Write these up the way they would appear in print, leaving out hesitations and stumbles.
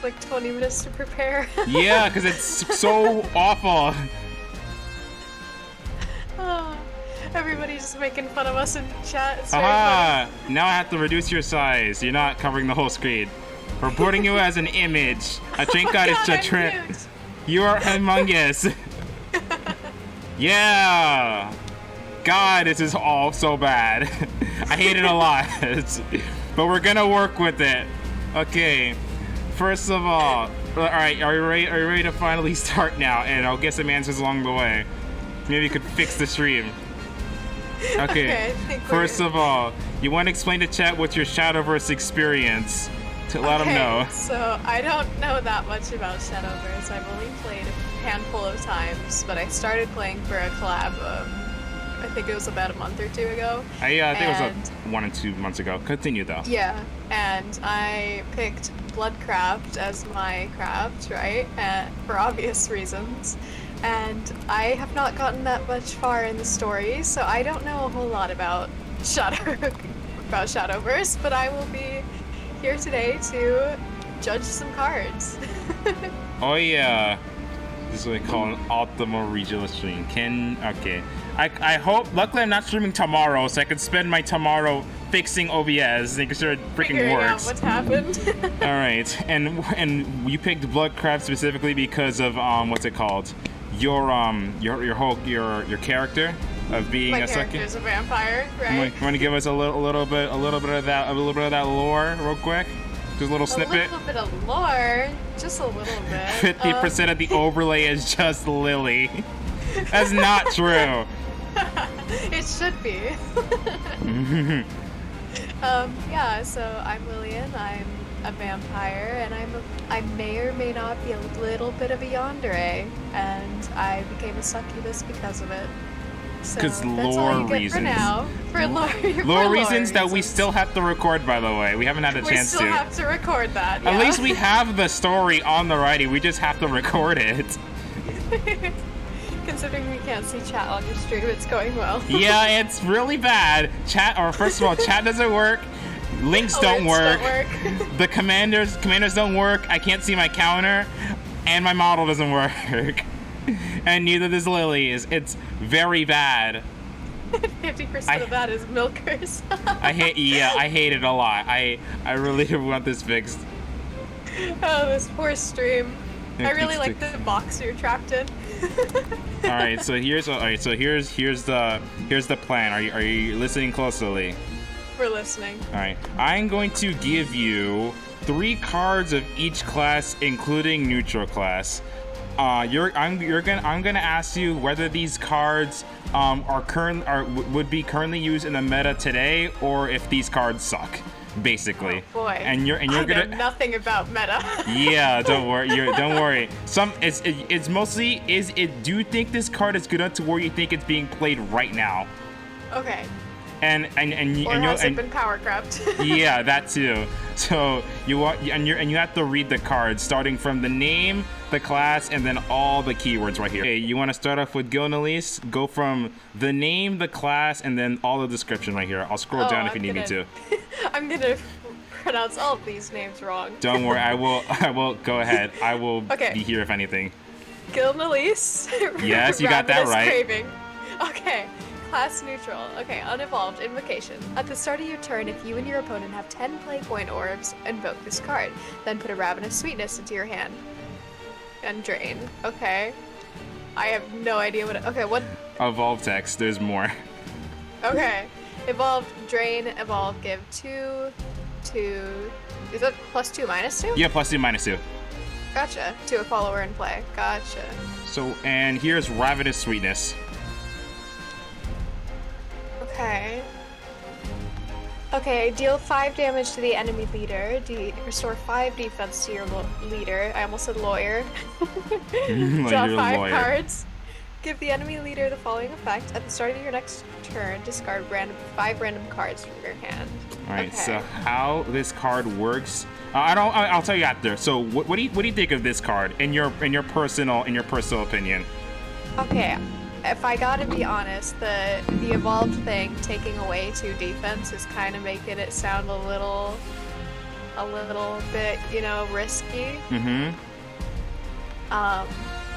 took like 20 minutes to prepare. Yeah, because it's so awful. Everybody's just making fun of us in chat. It's very Aha! Now I have to reduce your size. You're not covering the whole screen. We're putting you as an image. A drink god is a trend. You are humongous. Yeah. God, this is all so bad. I hate it a lot. But we're gonna work with it. Okay. First of all right, are you ready to finally start now? And I'll get some answers along the way. Maybe you could fix the stream. Okay. First of all, you want to explain to chat what's your Shadowverse experience to let them know. So I don't know that much about Shadowverse. I've only played a handful of times, but I started playing for a collab. I think it was about a month or two ago. I think it was 1 or 2 months ago. Continue though. Yeah, and I picked Bloodcraft as my craft, right? For obvious reasons. And I have not gotten that much far in the story, so I don't know a whole lot about Shadowverse, but I will be here today to judge some cards. Oh yeah. This is what we call an optimal Regilis stream. Okay. I hope, luckily I'm not streaming tomorrow, so I can spend my tomorrow fixing OBS, making sure it freaking works. Out what's happened. Alright, and you picked Bloodcraft specifically because of, what's it called? Your character of being my character's a vampire, right? You want to give us a little bit of that lore real quick? Just a little snippet. A little bit of lore, just a little bit. 50% of the overlay is just Lily. That's not true. It should be. Yeah, so I'm Lilian, I'm a vampire, and I may or may not be a little bit of a yandere, and I became a succubus because of it. Because lore reasons. For now. For lore reasons that we still have to record, by the way. We haven't had a chance to. We still have to record that, yeah. At least we have the story on the writing. We just have to record it. Considering we can't see chat on your stream, it's going well. Yeah, it's really bad. First of all, chat doesn't work. Links don't work. The commanders don't work. I can't see my counter. And my model doesn't work. And neither does Lily's. It's very bad. 50% of that is milkers. I hate it a lot. I really want this fixed. Oh, this poor stream. I really like the box you're trapped in. Alright, so here's the plan. Are you listening closely? We're listening. Alright. I'm going to give you 3 cards of each class, including neutral class. I'm gonna ask you whether these cards would be currently used in the meta today, or if these cards suck, basically. Oh boy. And you're I gonna know nothing about meta. Yeah, don't worry. Don't worry. It's mostly do you think this card is good enough to where you think it's being played right now? Okay. And has it been power crept? Yeah, that too. So you have to read the cards starting from the name, the class, and then all the keywords right here. Okay, you want to start off with Gilnelise? Go from the name, the class, and then all the description right here. I'll scroll down if you need me to. I'm gonna pronounce all of these names wrong. Don't worry, I will. Go ahead. I will be here if anything. Gilnelise. Yes, you got that right. Craving. Okay. Class neutral. Okay, unevolved. Invocation. At the start of your turn, if you and your opponent have 10 play point orbs, invoke this card. Then put a Ravenous Sweetness into your hand. And drain. Okay. I have no idea what... Okay, what... Evolve text. There's more. Okay. Evolve, drain, evolve, give 2... Is that +2, -2? Yeah, +2, -2. Gotcha. To a follower in play. Gotcha. So, and here's Ravenous Sweetness. Okay, deal 5 damage to the enemy leader. Restore 5 defense to your leader. I almost said lawyer. Draw 5 cards. Give the enemy leader the following effect. At the start of your next turn, discard 5 random cards from your hand. Alright, so how this card works... I'll tell you after. So what do you think of this card in your personal opinion? Okay. If I gotta be honest, the evolved thing taking away 2 defense is kind of making it sound a little a little bit, you know, risky. Mm-hmm.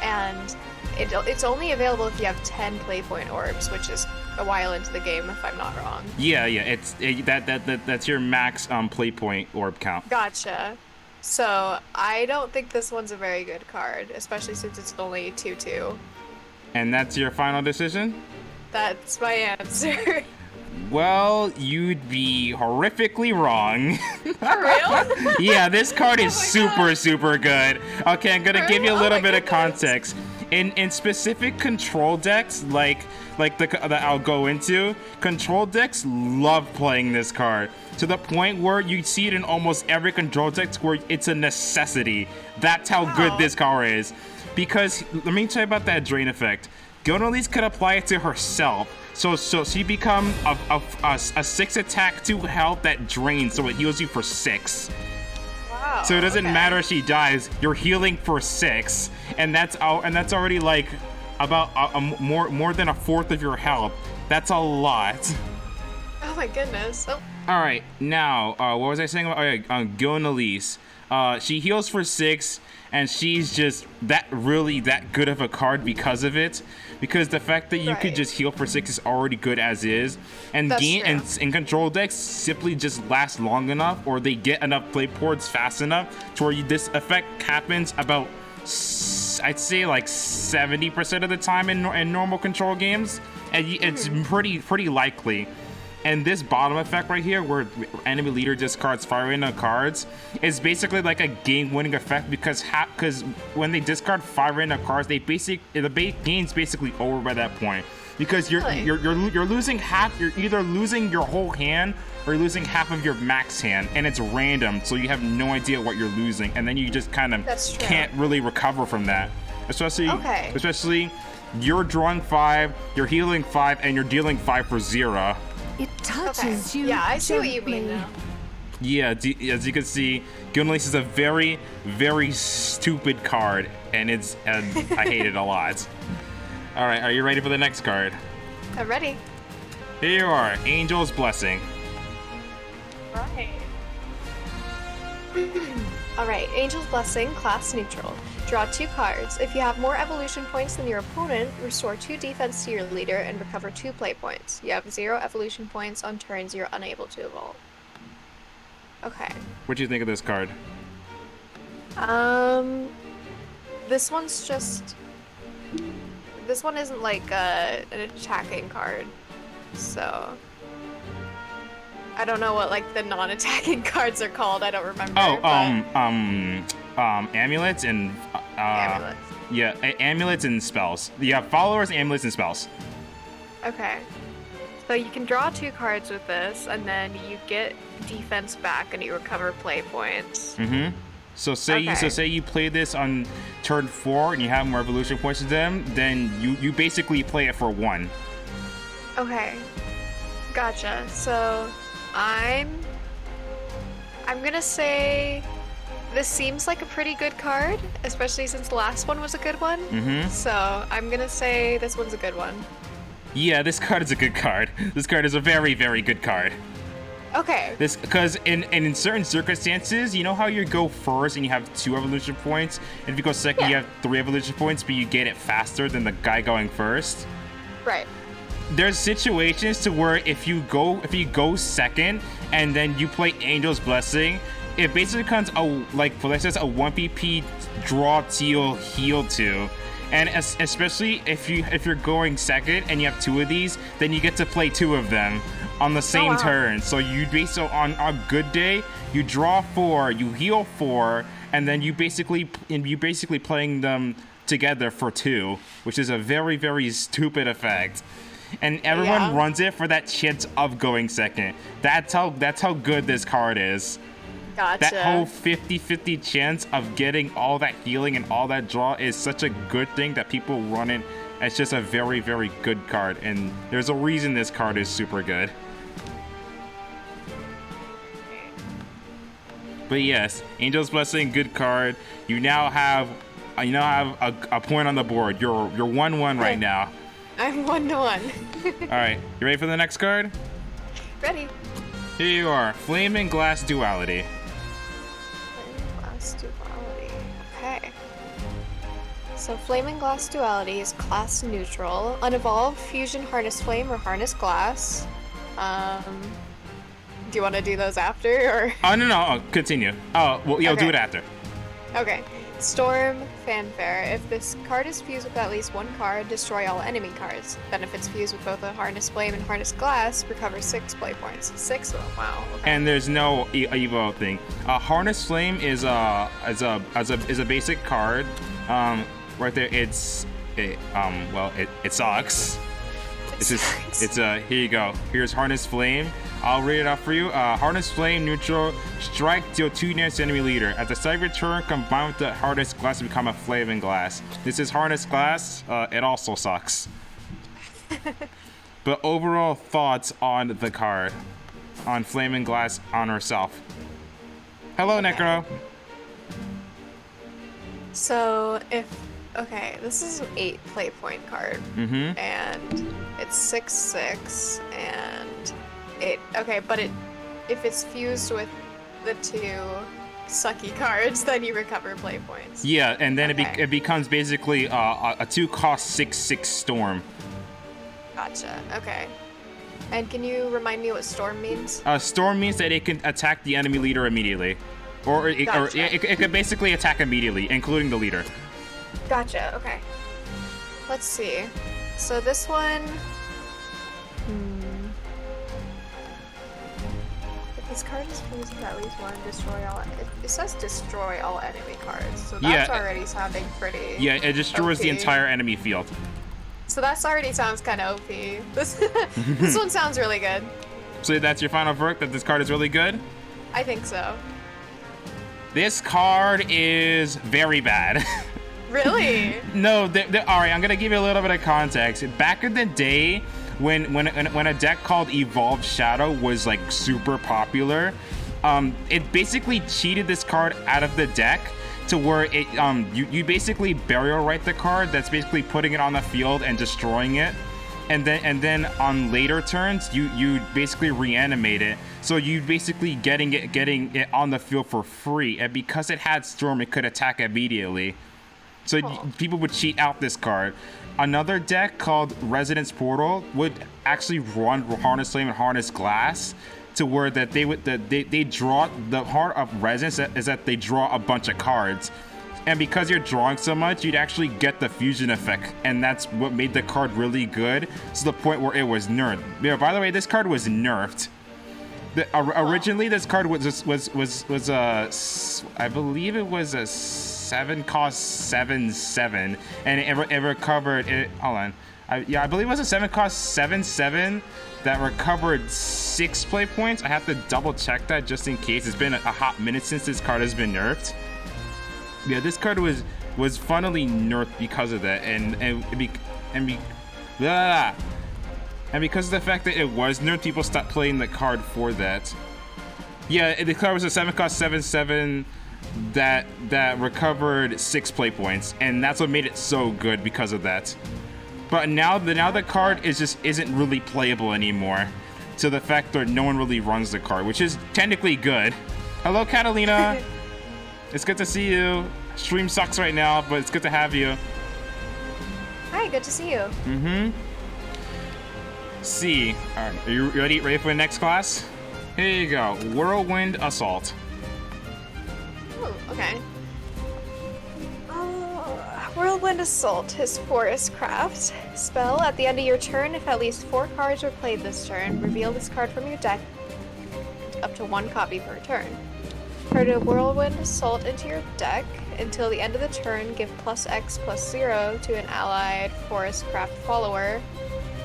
And it's only available if you have 10 playpoint orbs, which is a while into the game, if I'm not wrong. Yeah, that's your max playpoint orb count. Gotcha. So I don't think this one's a very good card, especially since it's only 2/2. And that's your final decision? That's my answer. Well, you'd be horrifically wrong. For real? Yeah, this card is God. super good. Okay, I'm gonna give you a little bit of goodness. context. In specific control decks, like that I'll go into, control decks love playing this card to the point where you see it in almost every control deck where it's a necessity. That's how good this card is. Because let me tell you about that drain effect. Gilnelise could apply it to herself. So she become a 6 attack 2 health that drains, so it heals you for 6. Wow. So it doesn't matter if she dies, you're healing for 6, and that's already like about more than a fourth of your health. That's a lot. Oh my goodness. Oh. All right, now what was I saying about Gilnelise? She heals for 6, and she's just that good of a card because of it. Because the fact that you could just heal for 6 is already good as is, and and control decks simply just last long enough, or they get enough play boards fast enough to where this effect happens about, I'd say, like 70% of the time in normal control games, and it's pretty likely. And this bottom effect right here, where enemy leader discards 5 random cards, is basically like a game-winning effect because when they discard 5 random cards, the game's basically over by that point. Because you're losing half. You're either losing your whole hand or you're losing half of your max hand, and it's random, so you have no idea what you're losing, and then you just kind of can't really recover from that. Especially you're drawing 5, you're healing 5, and you're dealing 5 for 0. It touches you. Yeah, I see what you mean now. Yeah, as you can see, Gilnelise is a very, very stupid card, and I hate it a lot. All right, are you ready for the next card? I'm ready. Here you are, Angel's Blessing. Right. All right, Angel's Blessing, class neutral. Draw 2 cards. If you have more evolution points than your opponent, restore 2 defense to your leader and recover 2 play points. You have 0 evolution points on turns you're unable to evolve. Okay. What do you think of this card? This one isn't like an attacking card, so I don't know what like the non-attacking cards are called. I don't remember. Amulets and amulets. Yeah, amulets and spells. You have followers, amulets, and spells. Okay. So you can draw 2 cards with this, and then you get defense back, and you recover play points. Mm-hmm. So say you play this on turn 4, and you have more evolution points than them, then you basically play it for 1. Okay. Gotcha. So I'm gonna say this seems like a pretty good card, especially since the last one was a good one. Mm-hmm. So I'm gonna say this one's a good one. Yeah, this card is a good card. This card is a very, very good card. Okay. Because in certain circumstances, you know how you go first and you have 2 evolution points, and if you go second, you have 3 evolution points, but you get it faster than the guy going first. Right. There's situations to where if you go second and then you play Angel's Blessing, it basically becomes a 1 PP draw teal heal 2. And especially if you're going second and you have 2 of these, then you get to play 2 of them on the same turn. So on a good day, you draw 4, you heal 4, and then you basically playing them together for 2, which is a very, very stupid effect. And everyone runs it for that chance of going second. That's how good this card is. Gotcha. That whole 50-50 chance of getting all that healing and all that draw is such a good thing that people run it. It's just a very, very good card, and there's a reason this card is super good. But yes, Angel's Blessing, good card. You now have a point on the board. You're 1-1 right now. I'm 1-1. All right, you ready for the next card? Ready. Here you are, Flame and Glass Duality. Glass Duality. Okay. So Flaming Glass Duality is class neutral. Unevolved, Fusion Harness Flame or Harness Glass. Do you want to do those after, or? Oh, no, continue. Oh, well, yeah, I'll do it after. Okay. Storm Fanfare. If this card is fused with at least one card, destroy all enemy cards. Then if it's fused with both a Harness Flame and Harness Glass, recover 6 play points. 6? Oh, wow. Okay. And there's no evo thing. Harness Flame is a basic card. Right there, it sucks. Here you go. Here's Harness Flame. I'll read it out for you. Harness Flame, neutral, strike, deal 2 damage to enemy leader. At the start of your turn, combine with the Harness Glass to become a Flaming Glass. This is Harness Glass. It also sucks. But overall thoughts on the card. On Flaming Glass on herself. Hello, okay. Necro. So, okay, this is an 8 play point card. Mm-hmm. And it's 6/6, and if it's fused with the 2 sucky cards, then you recover play points. Yeah, and then it becomes basically a 2-cost 6/6 Storm. Gotcha. Okay. And can you remind me what Storm means? Storm means that it can attack the enemy leader immediately, or it could basically attack immediately, including the leader. Gotcha. Okay. Let's see. So this one. If this card is fused with at least one, destroy all. It says destroy all enemy cards, so that's already sounding pretty. Yeah, it destroys OP. the entire enemy field. So that already sounds kind of OP. This one sounds really good. So that's your final verdict, that this card is really good? I think so. This card is very bad. Really? No, all right, I'm gonna give you a little bit of context. Back in the day, when a deck called Evolved Shadow was like super popular, it basically cheated this card out of the deck to where it you basically burial right the card. That's basically putting it on the field and destroying it, and then on later turns you basically reanimate it. So you basically getting it on the field for free, and because it had Storm, it could attack immediately. So people would cheat out this card. Another deck called Resonance Portal would actually run Harness Flame and Harness Glass, to where that they draw, the heart of Resonance is that they draw a bunch of cards. And because you're drawing so much, you'd actually get the fusion effect, and that's what made the card really good, to the point where it was nerfed. Yeah, by the way, this card was nerfed. Originally, this card was I believe it was a 7-cost 7/7, and it recovered it. Hold on, I believe it was a 7-cost 7/7 that recovered 6 play points. I have to double check that just in case. It's been a hot minute since this card has been nerfed. Yeah, this card was funnily nerfed because of that, and because of the fact that it was nerfed, people stopped playing the card for that. Yeah, the card was a 7-cost 7/7 that recovered 6 play points, and that's what made it so good because of that. But now the card isn't really playable anymore, to the fact that no one really runs the card, which is technically good. Hello, Catalina. It's good to see you. Stream sucks right now, but it's good to have you. Hi, good to see you. Mm-hmm. C. All right, are you ready for the next class? Here you go. Whirlwind Assault. Ooh, okay. Whirlwind Assault is Forest Craft. Spell, at the end of your turn, if at least 4 cards were played this turn, reveal this card from your deck, up to 1 copy per turn. Put a Whirlwind Assault into your deck. Until the end of the turn, give +X/+0 to an allied Forest Craft follower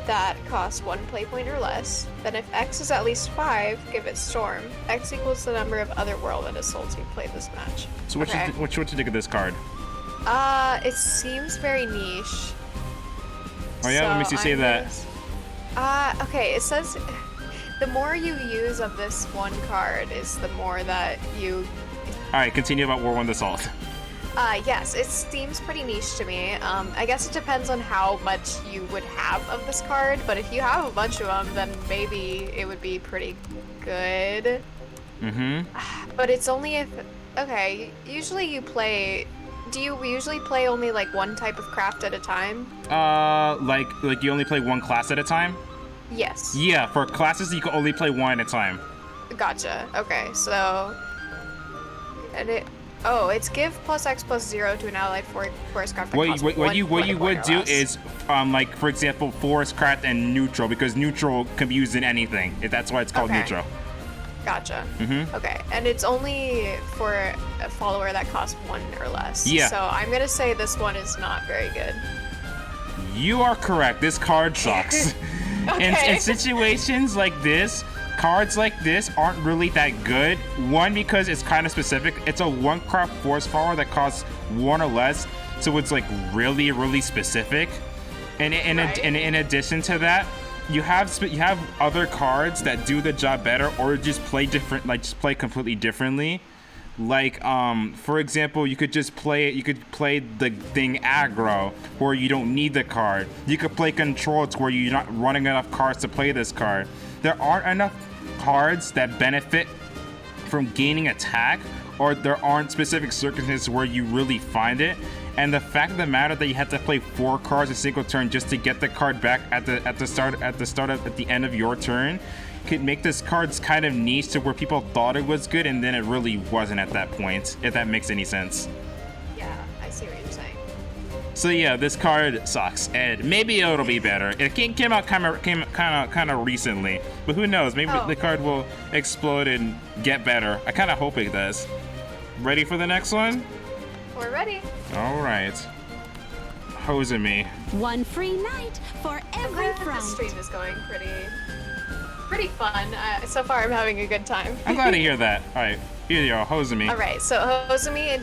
that costs 1 play point or less. Then if X is at least 5, give it Storm. X equals the number of other Whirlwind Assaults you've played this match. So what you think of this card? It seems very niche. Oh yeah, let me see that. Okay, it says the more you use of this one card is the more that you... Alright, continue about Whirlwind Assault. Yes, it seems pretty niche to me. I guess it depends on how much you would have of this card, but if you have a bunch of them, then maybe it would be pretty good. Mm-hmm. But it's only if... Okay, usually you play... Do you usually play only like one type of craft at a time? Like you only play one class at a time? Yes. Yeah, for classes you can only play one at a time. Gotcha. Okay, so... And it... Oh, it's give plus X plus 0 to an allied forest craft that costs what you would do less. is, like, for example, forest craft and neutral, because neutral can be used in anything. That's why it's called neutral. Gotcha. Okay, and it's only for a follower that costs 1 or less. Yeah. So I'm gonna say this one is not very good. You are correct. This card sucks. Okay. In situations like this, cards like this aren't really that good. One, because it's kind of specific. It's a one craft forest follower that costs 1 or less, so it's like really, really specific. And in addition to that, you have other cards that do the job better, or just play different, like just play completely differently. Like, for example, you could play the thing aggro, where you don't need the card. You could play control, to where you're not running enough cards to play this card. There aren't enough cards that benefit from gaining attack, or there aren't specific circumstances where you really find it. And the fact of the matter that you have to play 4 cards a single turn just to get the card back at the end of your turn could make this card's kind of niche, to where people thought it was good and then it really wasn't at that point, if that makes any sense. Yeah, I see what you're saying. So yeah, this card sucks, and maybe it'll be better. It came out kind of recently, but who knows? Maybe the card will explode and get better. I kind of hope it does. Ready for the next one? We're ready. All right. Hosami. One free night for every This front. stream is going pretty fun. So far, I'm having a good time. I'm glad to hear that. All right, here you go, Hosami. All right, so Hosami,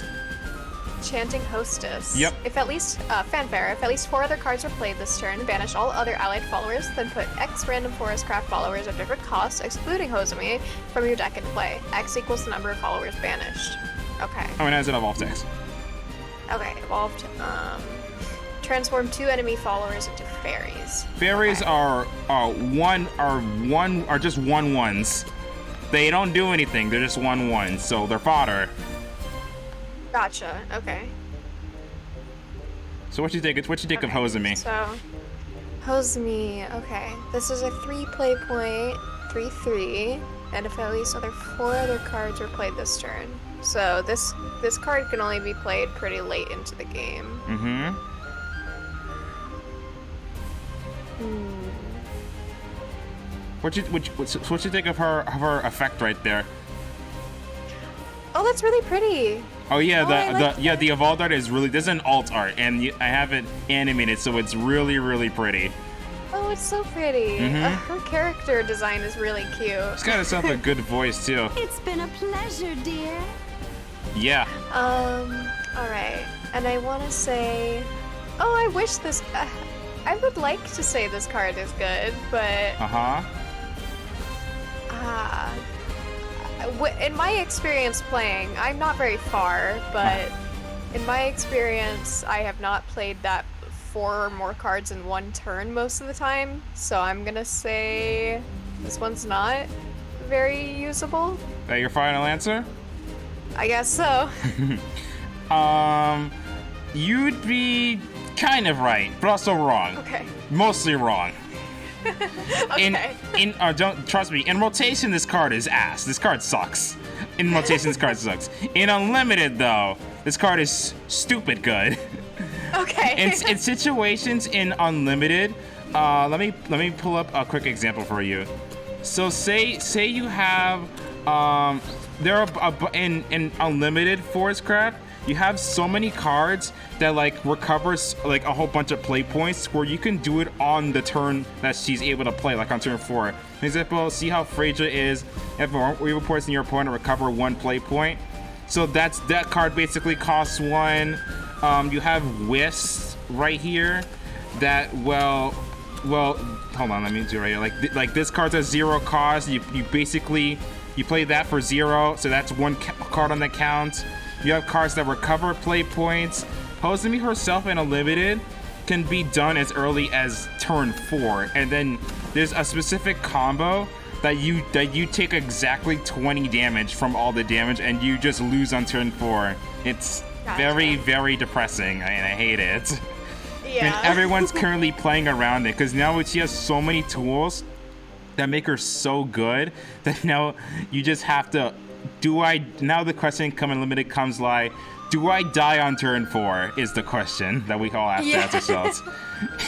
Enchanting Hostess. Yep. If at least fanfare. If at least 4 other cards are played this turn, banish all other allied followers, then put X random forest craft followers of different costs, excluding Hosami, from your deck into play. X equals the number of followers banished. Okay. Oh, and has an evolved text. Okay, evolved. Transform 2 enemy followers into fairies. Fairies are just 1/1s. They don't do anything. They're just 1/1s, so they're fodder. Gotcha. Okay. So what you think of Hosami? So, Hosami. Okay, this is a 3 play point, 3/3, and if at least 4 other cards are played this turn. So this card can only be played pretty late into the game. What you think of her effect right there? Oh, that's really pretty. Oh yeah, Oh, the evolved art is really. This is an alt art, and I have it animated, so it's really, really pretty. Oh, it's so pretty. Her character design is really cute. She's got herself a good voice too. It's been a pleasure, dear. Yeah. All right, and I want to say, oh, I wish this. I would like to say this card is good, but in my experience playing, I'm not very far, but in my experience, I have not played that 4 or more cards in one turn most of the time, so I'm gonna say this one's not very usable. That your final answer? I guess so. You'd be kind of right, but also wrong. Okay. Mostly wrong. Okay. Don't trust me. In rotation, this card is ass. This card sucks. In rotation, this card sucks. In unlimited, though, this card is stupid good. Okay. In situations in unlimited, let me pull up a quick example for you. So say you have in unlimited forest craft, you have so many cards that like recovers like a whole bunch of play points, where you can do it on the turn that she's able to play, like on turn 4. For example, see how fragile is. If Weaver points in your opponent, recover 1 play point. So that card basically costs 1. You have Wisps right here that well hold on, let me do it right here. Like this card's a 0 cost. You basically play that for 0, so that's 1 card on the count. You have cards that recover play points. Hosami herself in unlimited can be done as early as turn 4, and then there's a specific combo that you take exactly 20 damage from all the damage, and you just lose on turn 4. It's very, very depressing, and I hate it. Yeah. And everyone's currently playing around it, because now she has so many tools that make her so good that now you just have to. Now the question coming limited comes like, do I die on turn 4? Is the question that we all have to ask ourselves.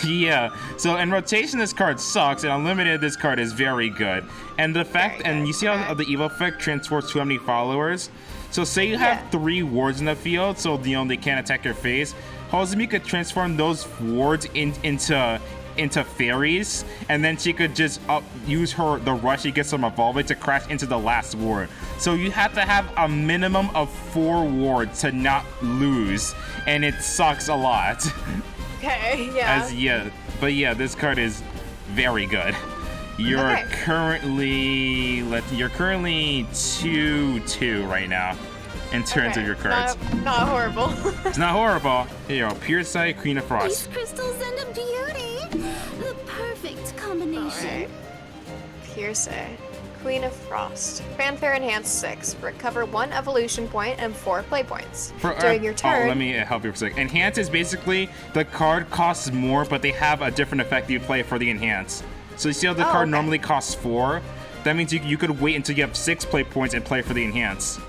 Yeah. So in rotation, this card sucks, and unlimited, this card is very good. And the fact, and you see how the evil effect transforms to many followers. So say you have 3 wards in the field, so they can't attack your face. Hosami could transform those wards into fairies, and then she could just use the rush she gets from evolving to crash into the last ward. So you have to have a minimum of 4 wards to not lose, and it sucks a lot. Okay, yeah. But this card is very good. You're currently 2-2 right now in terms of your cards. Not horrible. It's not horrible. Here you go, Pure Sight, Queen of Frost. These crystals and a beauty. The perfect combination. Alright. Pierce, Queen of Frost. Fanfare Enhance 6. Recover 1 evolution point and 4 play points. During your turn. Let me help you for a second. Enhance is basically the card costs more, but they have a different effect you play for the enhance. So you see how the card normally costs 4? That means you could wait until you have 6 play points and play for the enhance.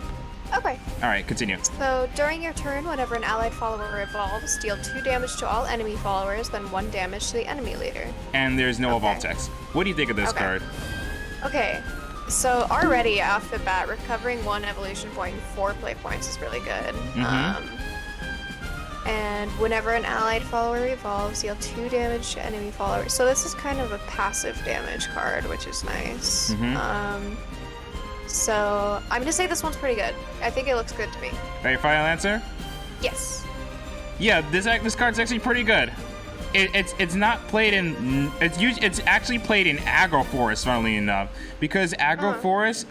Okay. Alright, continue. So during your turn, whenever an allied follower evolves, deal 2 damage to all enemy followers, then 1 damage to the enemy leader. And there's no evolve text. What do you think of this card? Okay. So already off the bat, recovering 1 evolution point and 4 play points is really good. And whenever an allied follower evolves, deal 2 damage to enemy followers. So this is kind of a passive damage card, which is nice. So I'm gonna say this one's pretty good. I think it looks good to me. Are you final answer? Yes. Yeah, this card's actually pretty good. It's not played in it's actually played in Aggro Forest, funnily enough, because Aggro Forest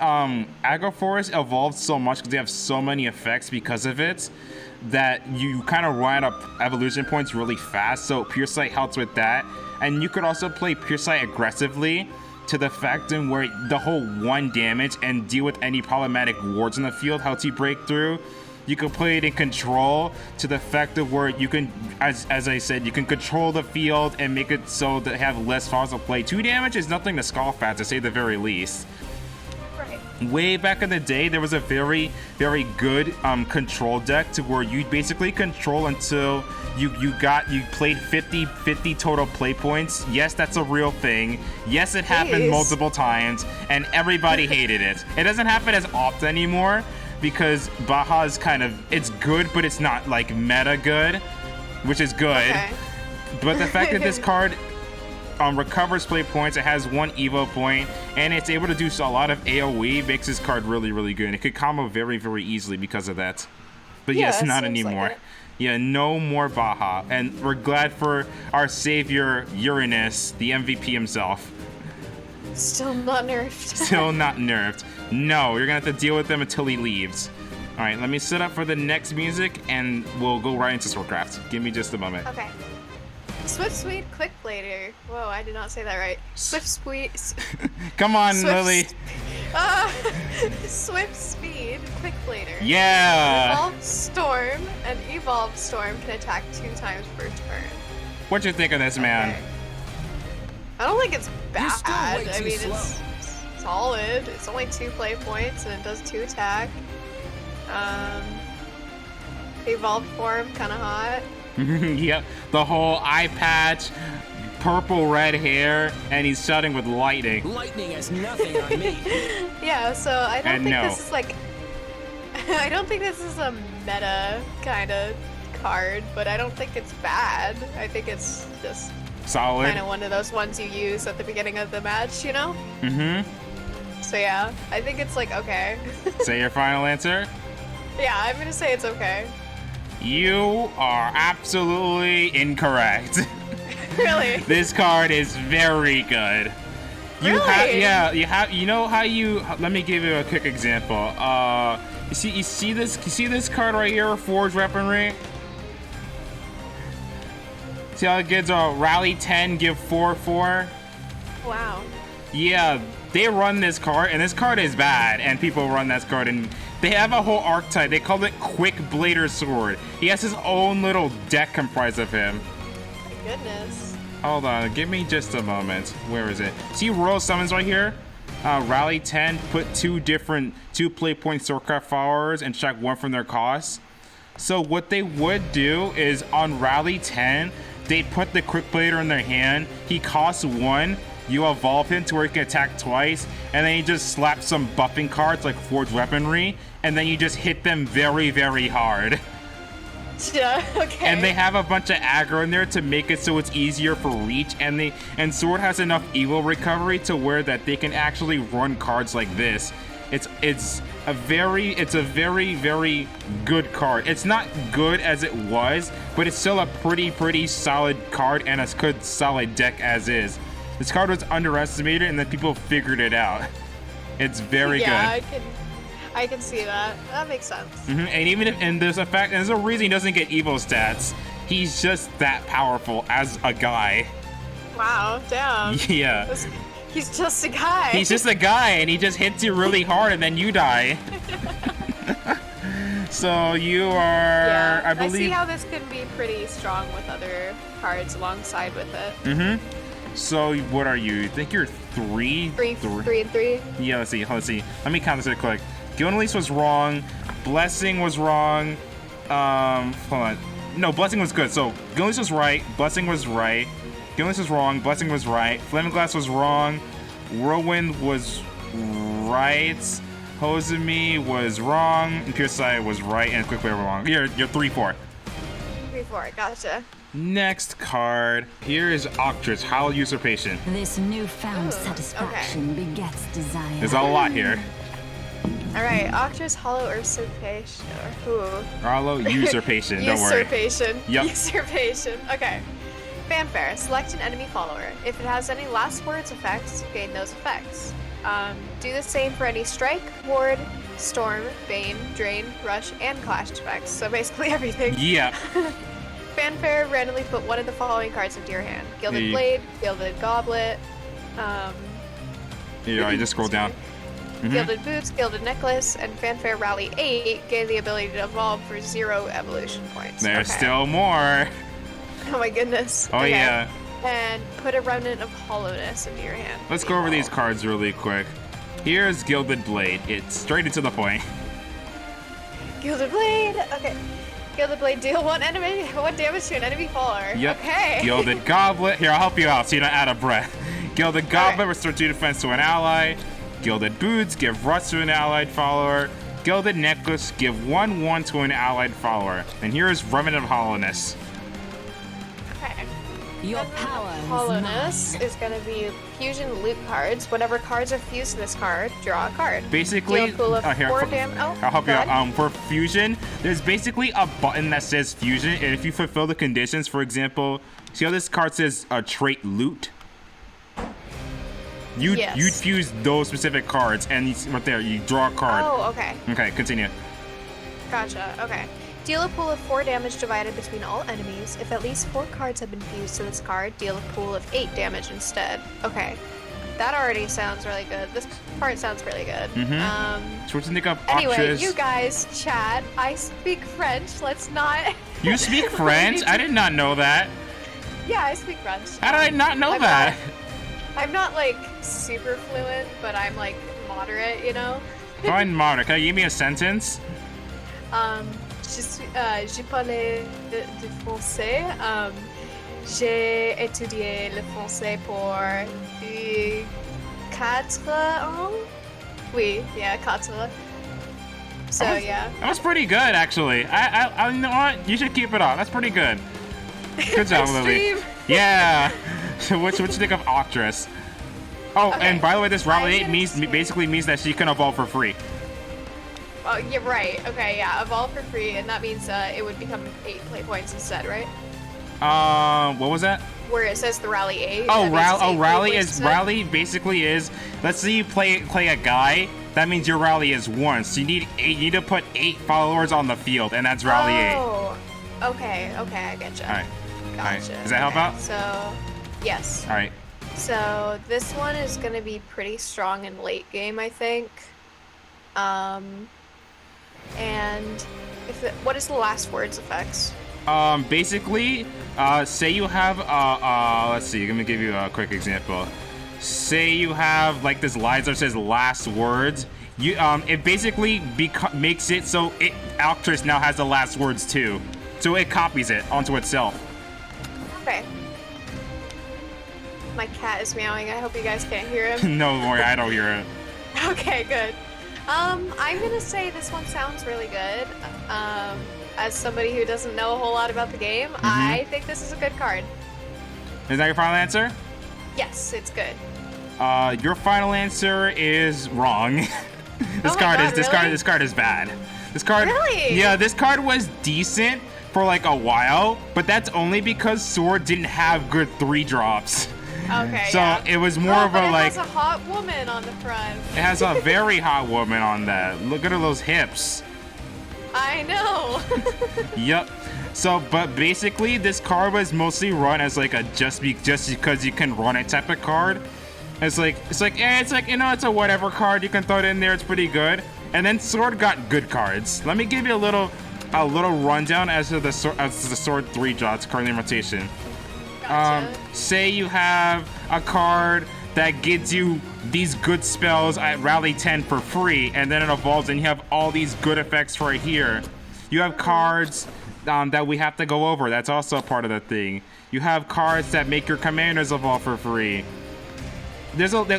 evolved so much because they have so many effects because of it that you kind of run up evolution points really fast. So Pure Sight helps with that, and you could also play Pure Sight aggressively to the fact in where the whole 1 damage and deal with any problematic wards in the field helps you break through. You can play it in control to the fact of where you can, as I said, you can control the field and make it so that have less files to play. 2 damage is nothing to scoff at, to say the very least. Right. Way back in the day, there was a very, very good control deck to where you basically control until you played 50 total play points. Yes, that's a real thing. Yes, it happened multiple times, and everybody hated it. It doesn't happen as often anymore because Baja is it's good, but it's not like meta good, which is good. Okay. But the fact that this card recovers play points, it has 1 evo point, and it's able to do a lot of AoE, makes this card really, really good. It could combo very, very easily because of that. But yes, not anymore. Yeah, no more Baja. And we're glad for our savior, Uranus, the MVP himself. Still not nerfed. Still not nerfed. No, you're gonna have to deal with him until he leaves. All right, let me set up for the next music, and we'll go right into Swordcraft. Give me just a moment. Okay. Swift Speed Quick Blader. Whoa, I did not say that right. Swift Speed. Come on, Lily. Swift Speed Quick Blader. Yeah. Evolved Storm. An Evolved Storm can attack 2 times per turn. What you think of this, man? Okay. I don't think it's bad. I mean, it's solid. It's only 2 play points and it does 2 attack. Evolved form, kind of hot. Yep, the whole eye patch, purple red hair, and he's shouting with lightning. Lightning has nothing on me. Yeah, so I don't think this is like... I don't think this is a meta kind of card, but I don't think it's bad. I think it's just solid. Kind of one of those ones you use at the beginning of the match, you know? So yeah, I think it's like okay. Say your final answer? Yeah, I'm gonna say it's okay. You are absolutely incorrect. Really? This card is very good. You know how you let me give you a quick example. You see this card right here, Forge Weaponry? See how it gives a rally 10, give 4/4? Wow. Yeah, they run this card, and this card is bad, and people run this card, and they have a whole archetype. They call it Quick Blader Sword. He has his own little deck comprised of him. My goodness. Hold on, give me just a moment. Where is it? See Royal Summons right here? Rally 10, put 2 play point Swordcraft followers and check 1 from their cost. So what they would do is on Rally 10, they'd put the Quick Blader in their hand. He costs 1. You evolve him to where he can attack twice, and then you just slap some buffing cards like Forged Weaponry, and then you just hit them very, very hard. Yeah, okay. And they have a bunch of aggro in there to make it so it's easier for reach, and Sword has enough evil recovery to where that they can actually run cards like this. It's a very, very good card. It's not good as it was, but it's still a pretty solid card and a good solid deck as is. This card was underestimated, and then people figured it out. It's very good. Yeah, I can see that. That makes sense. And even and there's a reason he doesn't get evil stats. He's just that powerful as a guy. Wow, damn. Yeah. He's just a guy. He's just a guy, and he just hits you really hard, and then you die. So you are, yeah, I believe. I see how this can be pretty strong with other cards alongside with it. So what are you? I think you're 3? 3 and 3. Yeah, let's see. Let me count this real quick. Gilnelise was wrong. Blessing was wrong. Hold on. No, Blessing was good. So Gilnelise was right. Blessing was right. Gilnelise was wrong. Blessing was right. Flaming Glass was wrong. Whirlwind was right. Hosami was wrong. And Pierce Eye was right. And Quick Blader was wrong. You're 3-4. 3-4, gotcha. Next card. Here is Octris, Hollow Usurpation. This newfound satisfaction begets desire. There's a lot here. Alright, Octris Hollow Usurpation. Hollow Usurpation, don't worry. Usurpation. Yep. Usurpation. Okay. Fanfare. Select an enemy follower. If it has any last words effects, gain those effects. Do the same for any strike, ward, storm, bane, drain, rush, and clash effects. So basically everything. Yeah. Fanfare, randomly put 1 of the following cards into your hand. Gilded Blade, Gilded Goblet, Yeah, I just scroll down. Gilded Boots, Gilded Necklace, and Fanfare Rally 8 gain the ability to evolve for 0 evolution points. There's Okay. still more. Oh my goodness. Oh, Okay. yeah. And put a Remnant of Hollowness into your hand. Let's go over these cards really quick. Here's Gilded Blade. It's straight into the point. Gilded Blade. Okay. Gilded Blade, deal 1 damage to an enemy follower. Yep. Okay. Gilded Goblet. Here, I'll help you out so you don't out of breath. Gilded Goblet, restore 2 defense to an ally. Gilded Boots, give rust to an allied follower. Gilded Necklace, give 1/1 to an allied follower. And here is Remnant of Hollowness. Okay. Your power Hollowness is going to be fusion loot cards. Whenever cards are fused to this card, draw a card. Basically, Deal a pool of 4 damage. Oh, I'll help you go out. ahead. For fusion, there's basically a button that says fusion, and if you fulfill the conditions, for example, see how this card says trait loot? You'd fuse those specific cards, and right there, you draw a card. Oh, okay. Okay, continue. Gotcha. Okay. Deal a pool of 4 damage divided between all enemies. If at least 4 cards have been fused to this card, deal a pool of 8 damage instead. Okay. That already sounds really good. This part sounds really good. So what do you think of Anyway, Octris? you guys, chat. I speak French. Let's not. You speak French? I did not know that. Yeah, I speak French. How did I not know I'm that? I'm not like super fluent, but I'm like moderate, you know? Fine, Marta. Can you give me a sentence? J'ai parlé de français. J'ai étudié le français pour 4 ans. Oui, yeah, 4. So yeah. That was pretty good, actually. I you know what? You should keep it up. That's pretty good. Good job, Lily. Extreme. Yeah. So what you think of Octris? Oh, Okay. and by the way, this Rally 8 means basically means that she can evolve for free. Oh, you're right. Okay, yeah, evolve for free, and that means it would become 8 play points instead, right? What was that? Where it says the Rally 8. Oh, that means it's 8 play Rally points is instead? Rally basically is. Let's say you play a guy. That means your Rally is 1. So you need 8. You need to put 8 followers on the field, and that's Rally 8. Oh, okay, I getcha. All right. Gotcha. All right. Does that help out? So, yes. All right. So this one is gonna be pretty strong in late game, I think. And what is the last words effects? Basically, say you have, let's see, let me give you a quick example. Say you have, like, this line that says last words. It basically makes it so Actress now has the last words, too. So it copies it onto itself. Okay. My cat is meowing. I hope you guys can't hear him. No, Lori, I don't hear it. Okay, good. I'm gonna say this one sounds really good. As somebody who doesn't know a whole lot about the game, I think this is a good card. Is that your final answer? Yes, it's good. Your final answer is wrong. This card is bad. This card, really? Yeah, this card was decent for like a while, but that's only because Sword didn't have good 3-drops. Okay. So yeah. it was more of a like. It has a hot woman on the front. It has a very hot woman on that. Look at those hips. I know. Yep. So, but basically, this card was mostly run as like a just because you can run it type of card. It's like you know, it's a whatever card, you can throw it in there, it's pretty good. And then Sword got good cards. Let me give you a little rundown as to the Sword 3-drops currently in rotation. Gotcha. Say you have a card that gives you these good spells at Rally 10 for free, and then it evolves and you have all these good effects right here. You have cards that we have to go over. That's also a part of the thing. You have cards that make your commanders evolve for free.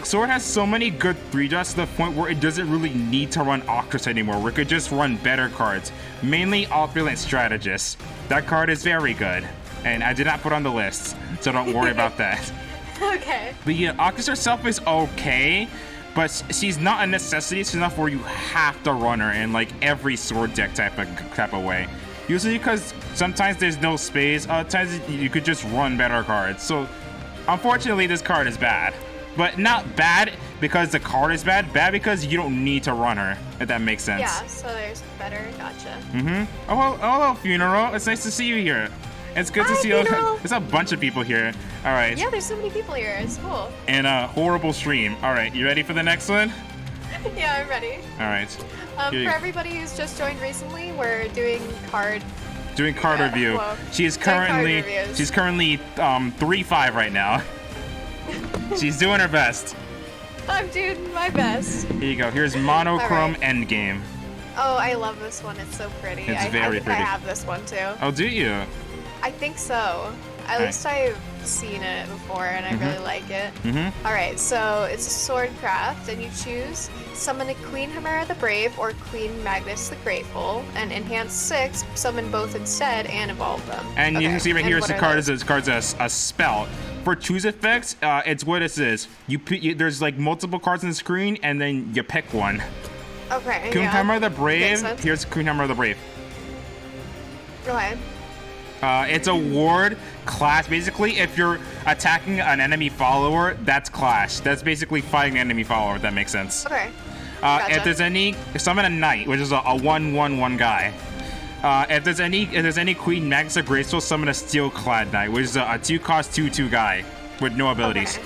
Sword has so many good 3-drops to the point where it doesn't really need to run Octris anymore. We could just run better cards, mainly Opulent Strategist. That card is very good, and I did not put on the list, so don't worry about that. Okay. But yeah, Octris herself is okay, but she's not a necessity. It's enough where you have to run her in like every Sword deck type of way. Usually because sometimes there's no space, other times you could just run better cards. So unfortunately, this card is bad. But not bad because the card is bad because you don't need to run her, if that makes sense. Yeah, so there's better. Gotcha. Oh, well, hello, Funeral. It's nice to see you here. It's good to see you. There's a bunch of people here. All right. Yeah, there's so many people here. It's cool. And a horrible stream. All right, you ready for the next one? Yeah, I'm ready. All right. For everybody who's just joined recently, we're doing card review. Whoa. She's currently 3-5 right now. She's doing her best. I'm doing my best. Here you go. Here's Monochrome Endgame. Oh, I love this one. It's so pretty. It's very I think pretty. I have this one too. Oh, do you? I think so. At least I've seen it before and I really like it. Alright, so it's a sword craft and you choose summon a Queen Chimera the Brave or Queen Magnus the Grateful and enhance 6, summon both instead and evolve them. And you can see right here, the card's a spell. For choose effects, it's what it is. There's like multiple cards on the screen and then you pick one. Okay, Queen Chimera the Brave. Makes sense. Here's Queen Chimera the Brave. Okay. It's a ward clash. Basically, if you're attacking an enemy follower, that's clash. That's basically fighting an enemy follower, if that makes sense. Okay. Gotcha. If there's any, summon a knight, which is a 1/1/1 guy. If there's any Queen Magnus the Graceful, summon a Steel-clad Knight, which is a 2-cost 2/2 guy with no abilities.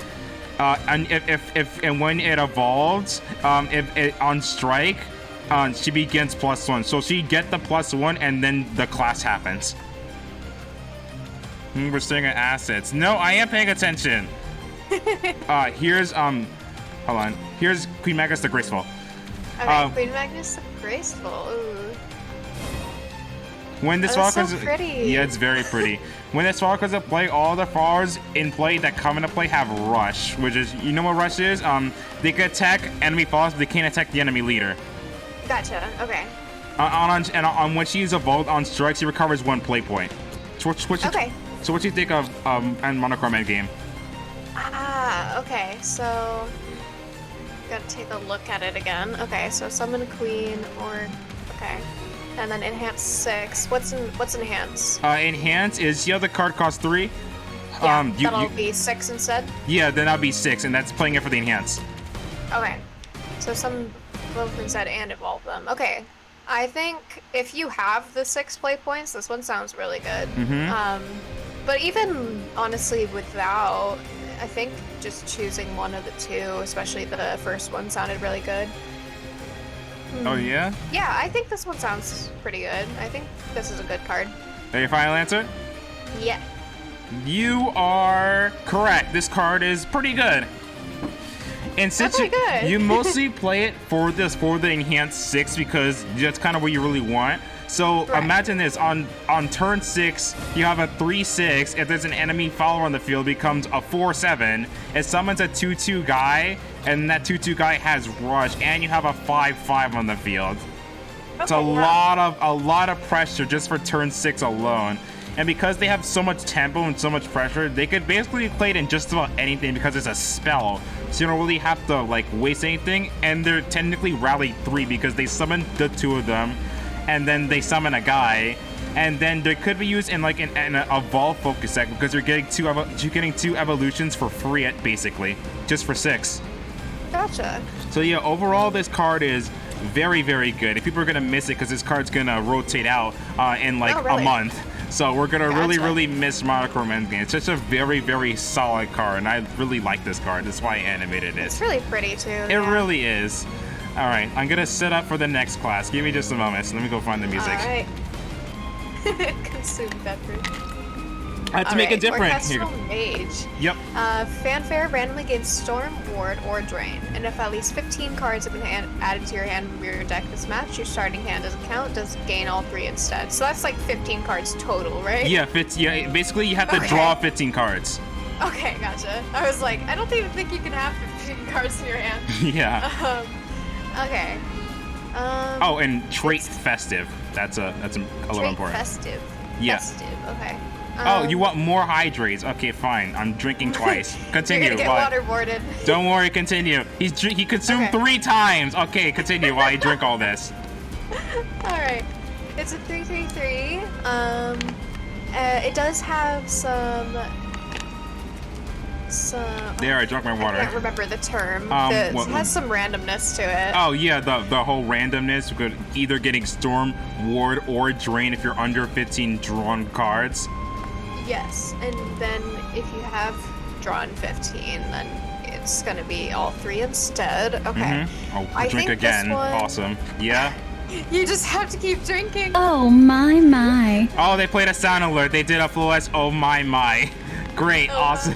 Okay. And when it evolves, if it on strike, she begins +1. So she get the +1, and then the class happens. We're staring at assets. No, I am paying attention. Here's hold on. Here's Queen Magnus the Graceful. Okay, Queen Magnus the Graceful. Ooh. When this that's fall so comes, pretty. yeah, it's very pretty. When this fall comes to play, all the flowers in play that come into play have Rush, which is, you know what Rush is? They can attack enemy flowers, but they can't attack the enemy leader. Gotcha. Okay. On when she's evolved on strike, she recovers 1 play point. Okay. So what do you think of Monochrome Endgame? Okay. So gotta take a look at it again. Okay, so summon a queen or okay. And then enhance 6. What's enhance? Enhance is, the card costs 3. Yeah, that'll be 6 instead? Yeah, then that'll be 6, and that's playing it for the enhance. Okay. So summon both instead and evolve them. Okay. I think if you have the 6 play points, this one sounds really good. But even honestly without, I think just choosing one of the two, especially the first one, sounded really good. Oh, yeah? Yeah, I think this one sounds pretty good. I think this is a good card. That your final answer? Yeah. You are correct. This card is pretty good. And since you mostly play it for the enhanced 6 because that's kind of what you really want. So imagine this, on turn 6, you have a 3/6. If there's an enemy follower on the field, it becomes a 4/7. It summons a 2/2 guy, and that 2/2 guy has rush, and you have a 5/5 on the field. It's a lot of pressure just for turn 6 alone. And because they have so much tempo and so much pressure, they could basically play it in just about anything because it's a spell. So you don't really have to like waste anything. And they're technically rally 3 because they summon the 2 of them, and then they summon a guy. And then they could be used in like an evolve focus set because you're getting two evolutions for free basically, just for 6. Gotcha. So yeah, overall this card is very, very good. If people are gonna miss it because this card's gonna rotate out in like a month. So we're gonna really miss Monochrome endgame. It's just a very, very solid card, and I really like this card. That's why I animated it. It's really pretty too. It really is. All right, I'm gonna set up for the next class. Give me just a moment. So let me go find the music. All right. Consume beverage. I have to make it different. Orchestral Mage. Yep. Fanfare randomly gains Storm, Ward, or Drain. And if at least 15 cards have been added to your hand from your deck this match, your starting hand doesn't count, does gain all 3 instead. So that's like 15 cards total, right? Yeah, basically you have to draw 15 cards. Okay, gotcha. I was like, I don't even think you can have 15 cards in your hand. Yeah. Okay. Oh, and trait festive. That's a little important. Festive. Yeah. Festive. Okay. Oh, you want more hydrates? Okay, fine. I'm drinking twice. Continue. You're gonna get waterboarded. Don't worry. Continue. He consumed 3 times. Okay, continue while I drink all this. All right. It's a 3/3/3. It does have some. There, I drank my water. I can't remember the term. It has some randomness to it. Oh yeah, the whole randomness, good, either getting Storm, Ward, or Drain if you're under 15 drawn cards. Yes, and then if you have drawn 15, then it's gonna be all 3 instead. Okay. Oh, I drink again. Awesome. Yeah. You just have to keep drinking. Oh my. Oh, they played a sound alert. They did a full S. Oh my. Great, awesome.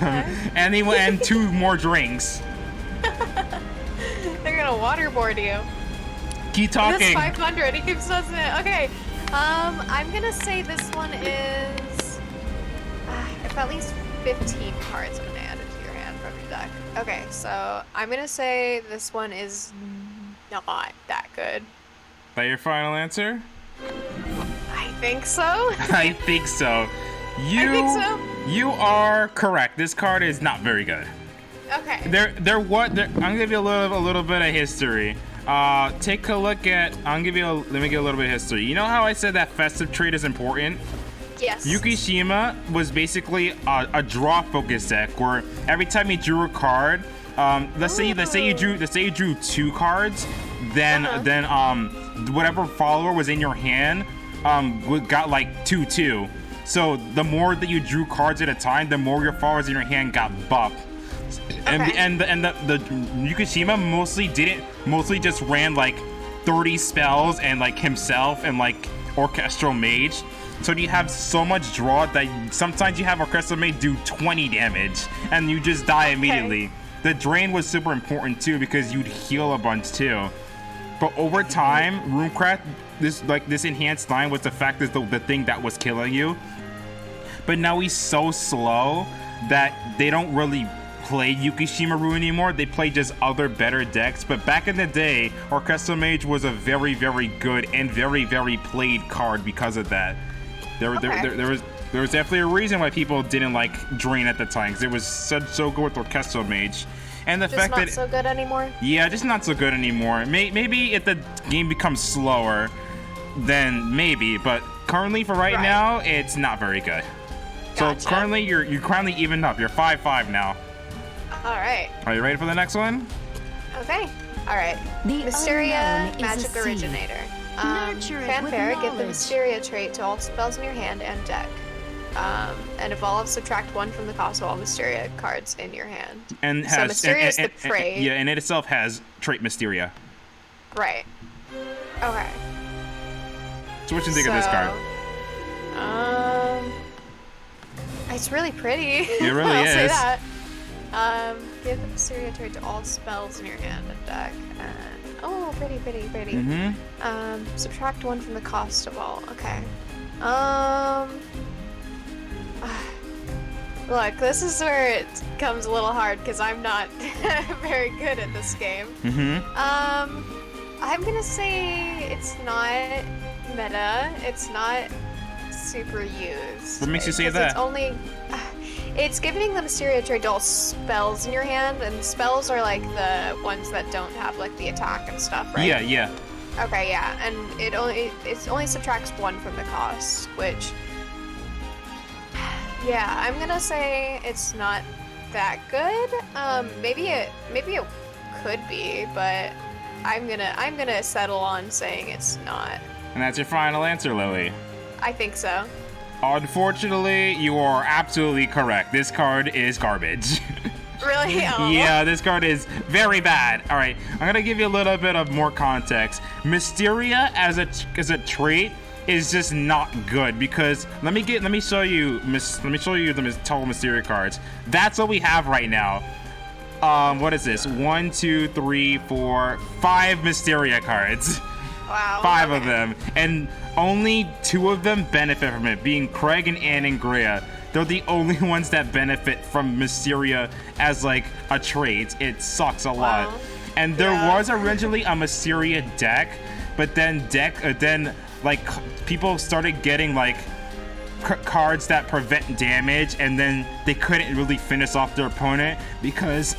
And 2 more drinks. They're gonna waterboard you. Keep talking. This 500, he keeps doing it. Okay. I'm gonna say this one is if at least 15 cards have been added to your hand from your deck. Okay, so I'm gonna say this one is not that good. Is that your final answer? I think so. I think so. I think so. You are correct. This card is not very good. Okay. I'm gonna give you a little bit of history. Take a look at. Let me give you a little bit of history. You know how I said that festive trait is important? Yes. Yukishima was basically a draw focus deck where every time you drew a card, let's say you drew 2 cards, then whatever follower was in your hand got like 2/2. So the more that you drew cards at a time, the more your followers in your hand got buffed. Okay. And the Yukishima mostly just ran like 30 spells and like himself and like Orchestral Mage. So you have so much draw that sometimes you have Orchestral Mage do 20 damage and you just die immediately. Okay. The drain was super important too because you'd heal a bunch too. But over time, Runecraft, this enhanced line was the fact is the thing that was killing you. But now he's so slow that they don't really play Yukishima Rune anymore. They play just other better decks. But back in the day, Orchestral Mage was a very, very good and very, very played card because of that. There was definitely a reason why people didn't like Drain at the time because it was so good with Orchestral Mage. And the fact that just not so good anymore. Yeah, just not so good anymore. Maybe if the game becomes slower, then maybe. But currently, for right now, it's not very good. Gotcha. So currently, you're currently evened up. You're 5-5 now. All right. Are you ready for the next one? Okay. All right. The Mysteria unknown Magic is a seed. Originator. Nurture it with Fanfare, give the knowledge. Mysteria trait to all spells in your hand and deck. and evolve, subtract 1 from the cost of all Mysteria cards in your hand. And so has Mysteria is the trait. Yeah, and it itself has trait Mysteria. Right. Okay. So what do you think of this card? It's really pretty. It really I'll is. say that. Give the Mysteria trait to all spells in your hand and deck. And, oh, pretty. Subtract 1 from the cost of all. Okay. Look, this is where it comes a little hard because I'm not very good at this game. I'm gonna say it's not meta. It's not super used. What makes you say that? It's only. It's giving the Mysteria trait to all spells in your hand, and spells are like the ones that don't have like the attack and stuff, right? Yeah. Okay, yeah, and it only subtracts 1 from the cost, which, yeah, I'm gonna say it's not that good. Maybe it could be, but I'm gonna settle on saying it's not. And that's your final answer, Lily. I think so. Unfortunately, you are absolutely correct. This card is garbage. Really? Oh. Yeah, this card is very bad. All right, I'm gonna give you a little bit of more context. Mysteria as a trait is just not good because let me show you the total Mysteria cards. That's what we have right now. What is this? 1, 2, 3, 4, 5 Mysteria cards. Wow. 5 of them, and only 2 of them benefit from it, being Craig and Anne and Grea. They're the only ones that benefit from Mysteria as like a trait. It sucks a lot. And there was originally a Mysteria deck, but then like people started getting like cards that prevent damage, and then they couldn't really finish off their opponent because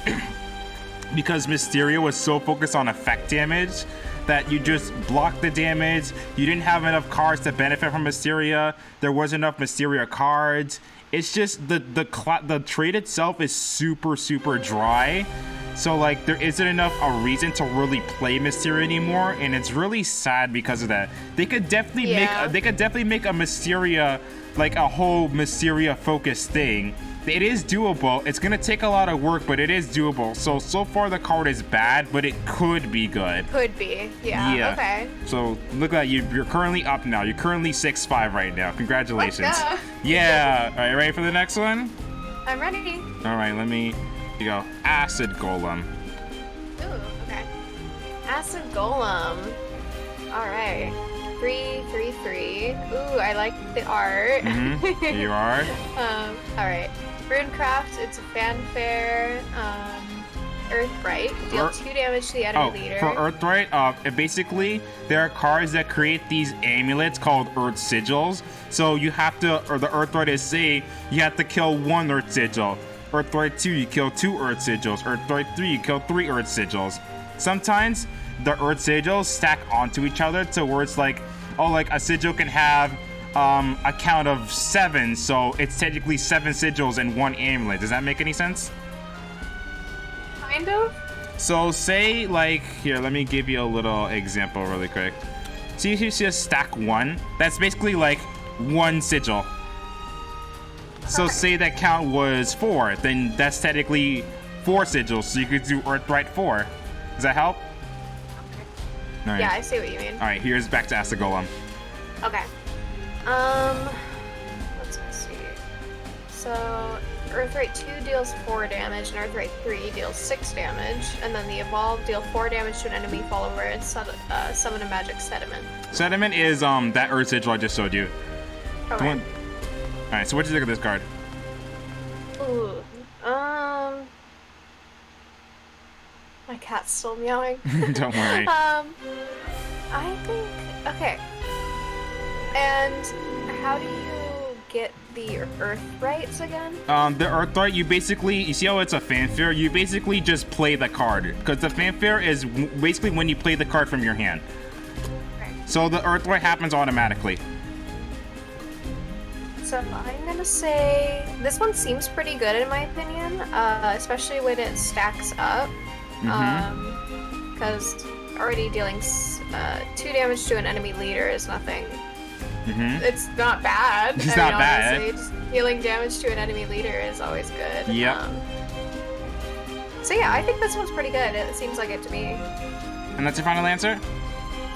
Mysteria was so focused on effect damage that you just blocked the damage. You didn't have enough cards to benefit from Mysteria. There wasn't enough Mysteria cards. It's just the trait itself is super dry. So like there isn't enough a reason to really play Mysteria anymore, and it's really sad because of that. They could definitely make a Mysteria, like a whole Mysteria focused thing. It is doable. It's gonna take a lot of work, but it is doable. So far the card is bad, but it could be good. Could be. Yeah. Okay. So look at you. You're currently up now. You're currently 6-5 right now. Congratulations. Let's go. Yeah. All right. Ready for the next one? I'm ready. All right. You go. Acid Golem. Ooh. Okay. Acid Golem. All right. 3/3/3. Ooh, I like the art. Here you are. All right. Runecraft, it's a fanfare. Earthbright, deal 2 damage to the enemy leader. For Earthbright, basically, there are cards that create these amulets called Earth Sigils. So you have to, or the Earthbright is say, you have to kill 1 Earth Sigil. Earthbright 2, you kill 2 Earth Sigils. Earthbright 3, you kill 3 Earth Sigils. Sometimes the Earth Sigils stack onto each other to where it's like, oh, like a sigil can have a count of 7, so it's technically 7 sigils and 1 amulet. Does that make any sense? Kind of. So say like, here, let me give you a little example really quick. See if you see a stack 1, that's basically like 1 sigil. So say that count was 4, then that's technically 4 sigils, so you could do Earthbright 4. Does that help? Okay. Right. Yeah, I see what you mean. All right, here's back to Acid Golem. Okay. Let's see. So, Earthbright 2 deals 4 damage, and Earthbright 3 deals 6 damage, and then the Evolve deal 4 damage to an enemy follower and summon a magic Sediment. Sediment is that Earth Sigil I just showed you. Okay. All right, so what do you think of this card? Ooh. My cat's still meowing. Don't worry. I think, okay. And how do you get the Earthbrights again? The Earthbright, you see how it's a fanfare? You basically just play the card, because the fanfare is basically when you play the card from your hand. Right. So the Earthbright happens automatically. So I'm gonna say this one seems pretty good in my opinion, especially when it stacks up. Because already dealing 2 damage to an enemy leader is nothing it's not bad. It's not bad. Honestly, just healing damage to an enemy leader is always good. Yep. So yeah, I think this one's pretty good. It seems like it to me. And that's your final answer?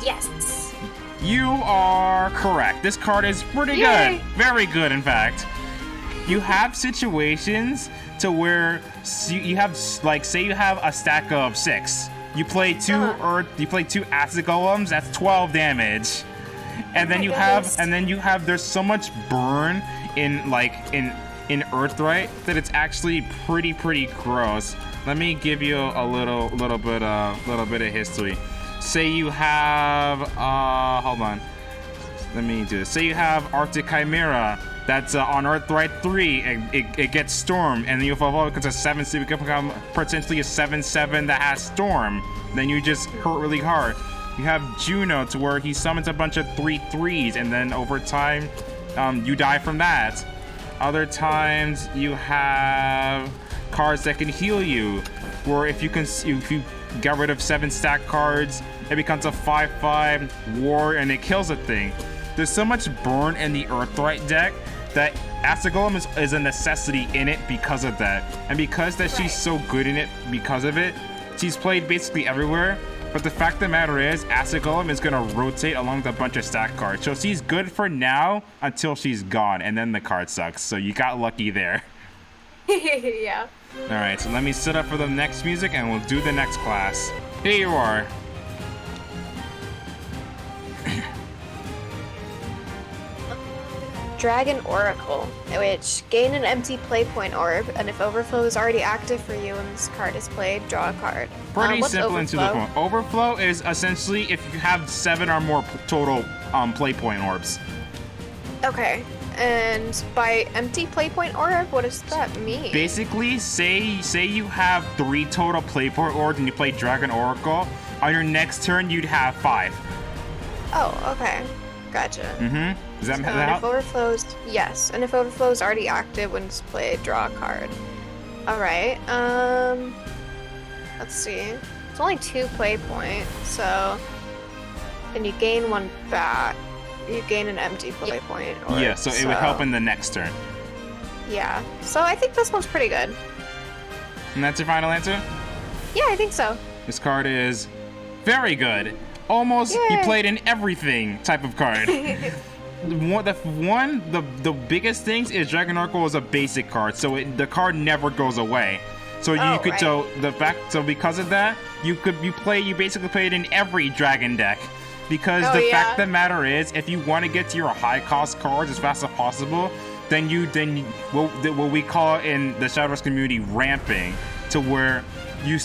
Yes. You are correct. This card is pretty Yay. good. Very good, in fact. You have situations to where you have, like, say you have a stack of 6. You play 2 you play 2 acid golems, that's 12 damage. And then there's so much burn in Earthright that it's actually pretty gross. Let me give you a little bit of history. Say you have hold on. Let me do this. Say you have Arctic Chimera. That's on Earthright 3. It gets Storm, and then you evolve it becomes a 7, so it can become potentially a 7/7 that has Storm. Then you just hurt really hard. You have Juno, to where he summons a bunch of 3/3s, and then over time, you die from that. Other times you have cards that can heal you, where if you get rid of 7 stack cards, it becomes a 5/5 war, and it kills a thing. There's so much burn in the Earthright deck that Acid Golem is a necessity in it because of that. And because that she's so good in it because of it, she's played basically everywhere. But the fact of the matter is, Acid Golem is going to rotate along with a bunch of stack cards. So she's good for now until she's gone, and then the card sucks. So you got lucky there. Yeah. Alright, so let me sit up for the next music and we'll do the next class. Here you are. Dragon Oracle, which gain an empty play point orb, and if Overflow is already active for you when this card is played, draw a card. Pretty simple and to the point. Overflow is essentially if you have 7 or more total play point orbs. Okay, and by empty play point orb, what does that mean? Basically, say you have 3 total play point orbs and you play Dragon Oracle, on your next turn you'd have 5. Oh, okay. Gotcha. Does that help? And if Overflow's, yes, and if Overflow's already active when it's played, draw a card. Alright, let's see. It's only 2 play points, so, and you gain 1 back. You gain an empty play point. Yeah, so it would help in the next turn. Yeah, so I think this one's pretty good. And that's your final answer? Yeah, I think so. This card is very good. Almost Yay. he played in everything type of card. The biggest things is Dragon Oracle is a basic card, so the card never goes away. So because of that, you basically play it in every dragon deck. Because the fact of the matter is, if you want to get to your high cost cards as fast as possible, then what we call it in the Shadowverse community ramping, to where you're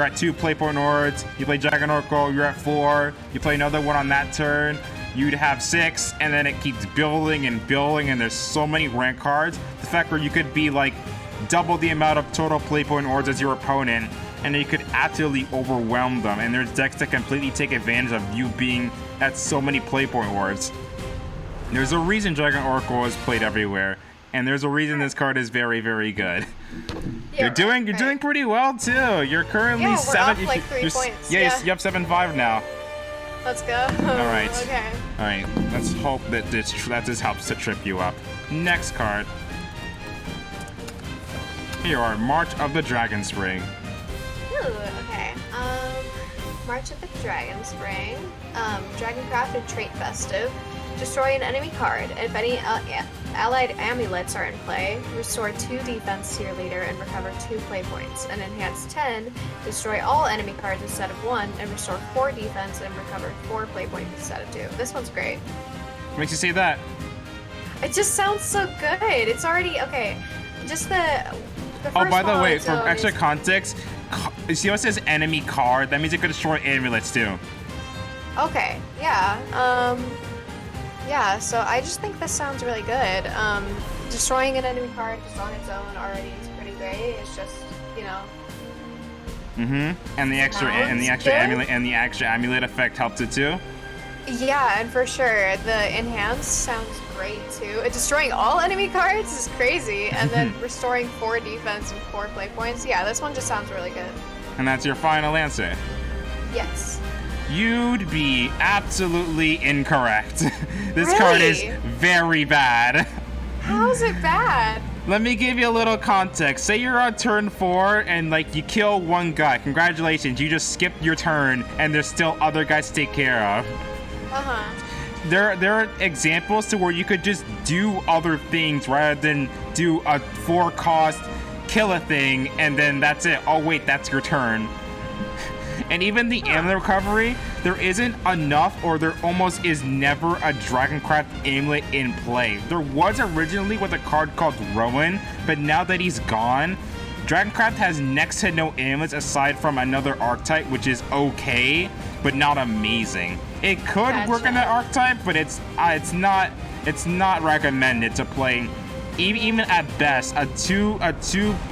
at 2 play point orbs, you play Dragon Oracle, you're at 4, you play another one on that turn, you'd have 6, and then it keeps building, and there's so many rank cards. The fact where you could be like double the amount of total play point orbs as your opponent, and you could absolutely overwhelm them, and there's decks that completely take advantage of you being at so many play point orbs. There's a reason Dragon Oracle is played everywhere, and there's a reason this card is very, very good. You're doing pretty well too. You're currently 7. Up like 3 points. You're up 7-5 now. Let's go. All right. Okay. All right. Let's hope that this helps to trip you up. Next card. Here you are, March of the Dragon Spring. Ooh, okay. March of the Dragon Spring. Dragoncraft and Trait Festive. Destroy an enemy card. If any allied amulets are in play, restore 2 defense to your leader and recover 2 play points. And enhance 10, destroy all enemy cards instead of 1 and restore 4 defense and recover 4 play points instead of 2. This one's great. What makes you say that? It just sounds so good. It's already, okay. Just the first by the one way, for extra context, you see what it says enemy card? That means it could destroy amulets too. Okay, yeah. Yeah, so I just think this sounds really good. Destroying an enemy card just on its own already is pretty great. It's just, you know. And the extra amulet effect helps it too. Yeah, and for sure, the enhance sounds great too. Destroying all enemy cards is crazy, and then restoring 4 defense and 4 play points. Yeah, this one just sounds really good. And that's your final answer. Yes. You'd be absolutely incorrect. This card is very bad. How is it bad? Let me give you a little context. Say you're on turn 4 and like you kill one guy. Congratulations, you just skipped your turn and there's still other guys to take care of. There are examples to where you could just do other things rather than do a 4-cost kill a thing and then that's it. Oh wait, that's your turn. And even the amulet recovery, there isn't enough, or there almost is never a Dragoncraft amulet in play. There was originally with a card called Rowan, but now that he's gone, Dragoncraft has next to no amulets aside from another archetype, which is okay, but not amazing. It could work in that archetype, but it's not recommended to play. Even at best, a two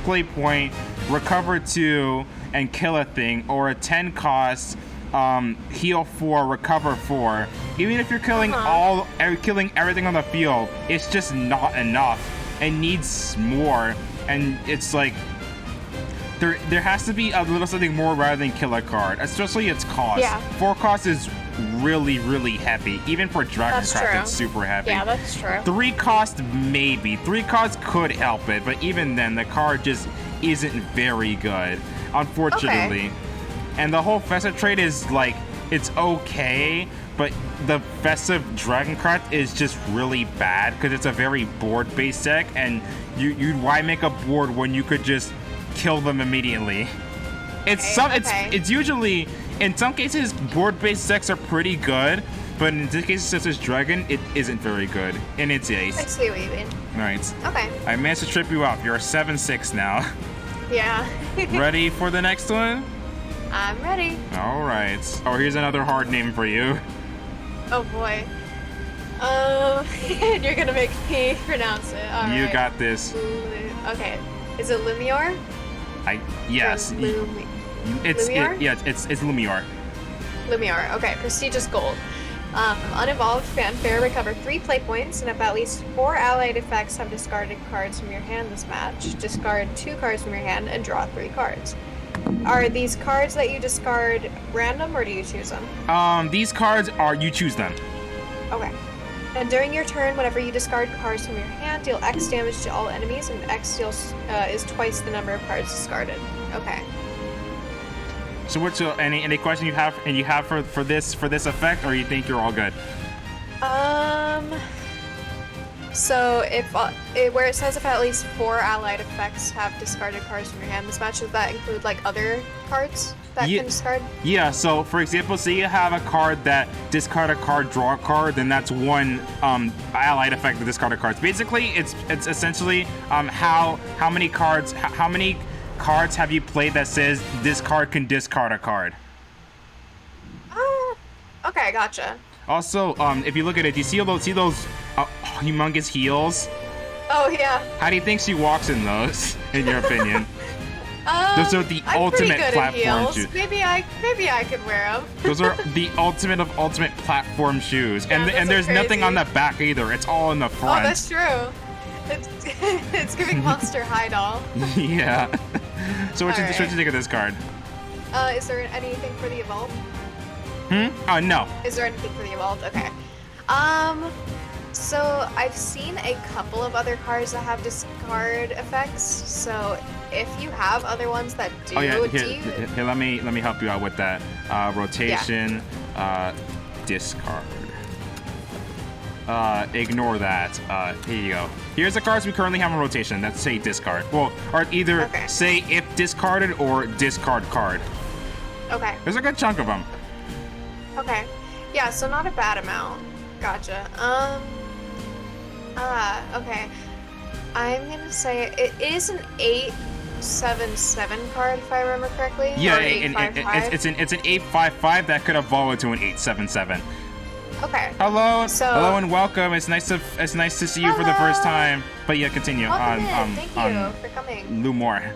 play point, recover 2, and kill a thing, or a 10 cost heal 4, recover 4. Even if you're killing killing everything on the field, it's just not enough. It needs more, and it's like there has to be a little something more rather than kill a card, especially its cost. 4 cost is really, really heavy. Even for Dragoncraft, it's super heavy. Yeah, that's true. 3 cost, maybe. 3 cost could help it, but even then, the card just isn't very good, unfortunately. And the whole Festive trade is like, it's okay, but the Festive Dragoncraft is just really bad because it's a very board-based deck, and why make a board when you could just kill them immediately? It's usually, in some cases, board-based decks are pretty good, but in this case, such as Dragon, it isn't very good in its ace. I see what you mean. Alright. Okay. I managed to trip you up. You're a 7-6 now. Yeah. Ready for the next one? I'm ready. Alright. Oh, here's another hard name for you. Oh boy. You're gonna make me pronounce it. All you right. got this. Okay. Is it Lumiore? Yes. It's Lumiore. Lumiore. Okay. Prestigious Gold. Unevolved Fanfare, recover 3 play points, and if at least 4 allied effects have discarded cards from your hand this match, discard 2 cards from your hand and draw 3 cards. Are these cards that you discard random, or do you choose them? These cards are, you choose them. Okay. And during your turn, whenever you discard cards from your hand, deal X damage to all enemies, and X deals is twice the number of cards discarded. Okay. So what's any question you have for this effect, or you think you're all good? So if where it says if at least 4 allied effects have discarded cards from your hand this match, does that include like other cards that can discard? Yeah. So for example, say you have a card that discard a card, draw a card, then that's one allied effect that discarded cards. Basically, it's essentially how many cards have you played that says this card can discard a card? Okay, gotcha. Also, if you look at it, do you see those humongous heels? Oh yeah. How do you think she walks in those, in your opinion? Those are the ultimate platform shoes. Maybe I could wear them. Those are the ultimate of ultimate platform shoes, and there's nothing on the back either. It's all in the front. Oh, that's true. It's giving Monster High doll. Yeah. So what you think of this card? Is there anything for the evolved? No. Is there anything for the evolved? Okay. So I've seen a couple of other cards that have discard effects. So if you have other ones that do, here, let me help you out with that. Rotation, discard. Ignore that. Here you go. Here's the cards we currently have in rotation that say discard. Well, or either say if discarded or discard card. Okay. There's a good chunk of them. Okay. Yeah, so not a bad amount. Gotcha. Okay. I'm gonna say it is an 8/7/7 card if I remember correctly. Yeah, it's an 8/5/5 that could evolve into an 8/7/7. Okay. Hello and welcome. It's nice to see you for the first time. But yeah, continue Thank you for coming. Lumiore.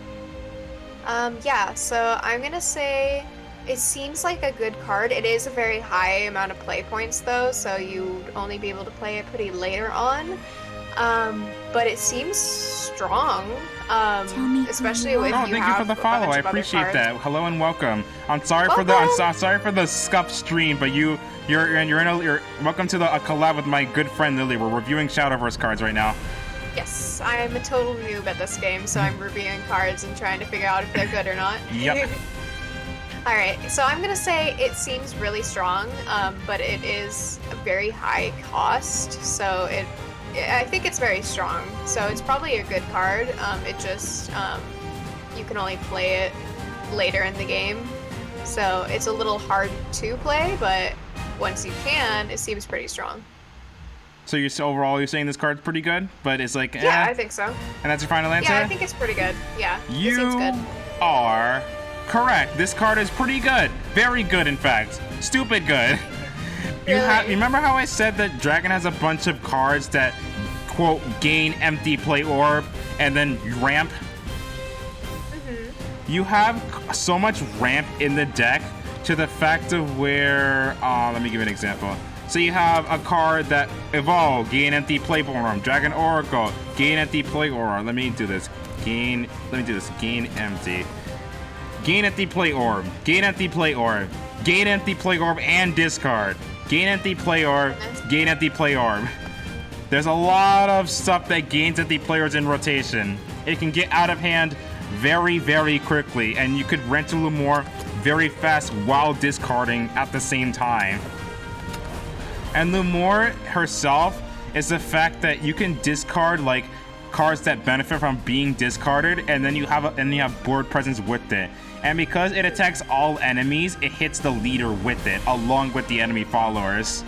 Yeah, so I'm gonna say it seems like a good card. It is a very high amount of play points though, so you'd only be able to play it pretty later on. But it seems strong. me Especially when Oh, you thank have you for the a follow. bunch I of other appreciate cards. that. Hello and welcome. I'm sorry for the scuffed stream, but you're welcome to the collab with my good friend Lily. We're reviewing Shadowverse cards right now. Yes, I'm a total noob at this game, so I'm reviewing cards and trying to figure out if they're good or not. Yep. Alright, so I'm gonna say it seems really strong, but it is a very high cost, so I think it's very strong. So it's probably a good card. It just you can only play it later in the game, so it's a little hard to play, but once you can, it seems pretty strong. So overall you're saying this card's pretty good, but it's like Yeah, I think so. And that's your final answer? Yeah, I think it's pretty good. Yeah, it You seems good. are correct. This card is pretty good. Very good, in fact. Stupid good. Really? Remember how I said that Dragon has a bunch of cards that, quote, gain empty play orb and then ramp? You have so much ramp in the deck to the fact of where, let me give you an example. So you have a card that evolve, gain empty play orb, Dragon Oracle, gain empty play orb. Let me do this. Gain empty. Gain empty play orb, gain empty play orb, gain empty play orb and discard. Gain empty play orb, gain empty play orb. There's a lot of stuff that gains empty play orbs in rotation. It can get out of hand very, very quickly, and you could rent a Lumiore very fast while discarding at the same time. And Lumiore herself is the fact that you can discard like cards that benefit from being discarded, and then you have board presence with it. And because it attacks all enemies, it hits the leader with it, along with the enemy followers.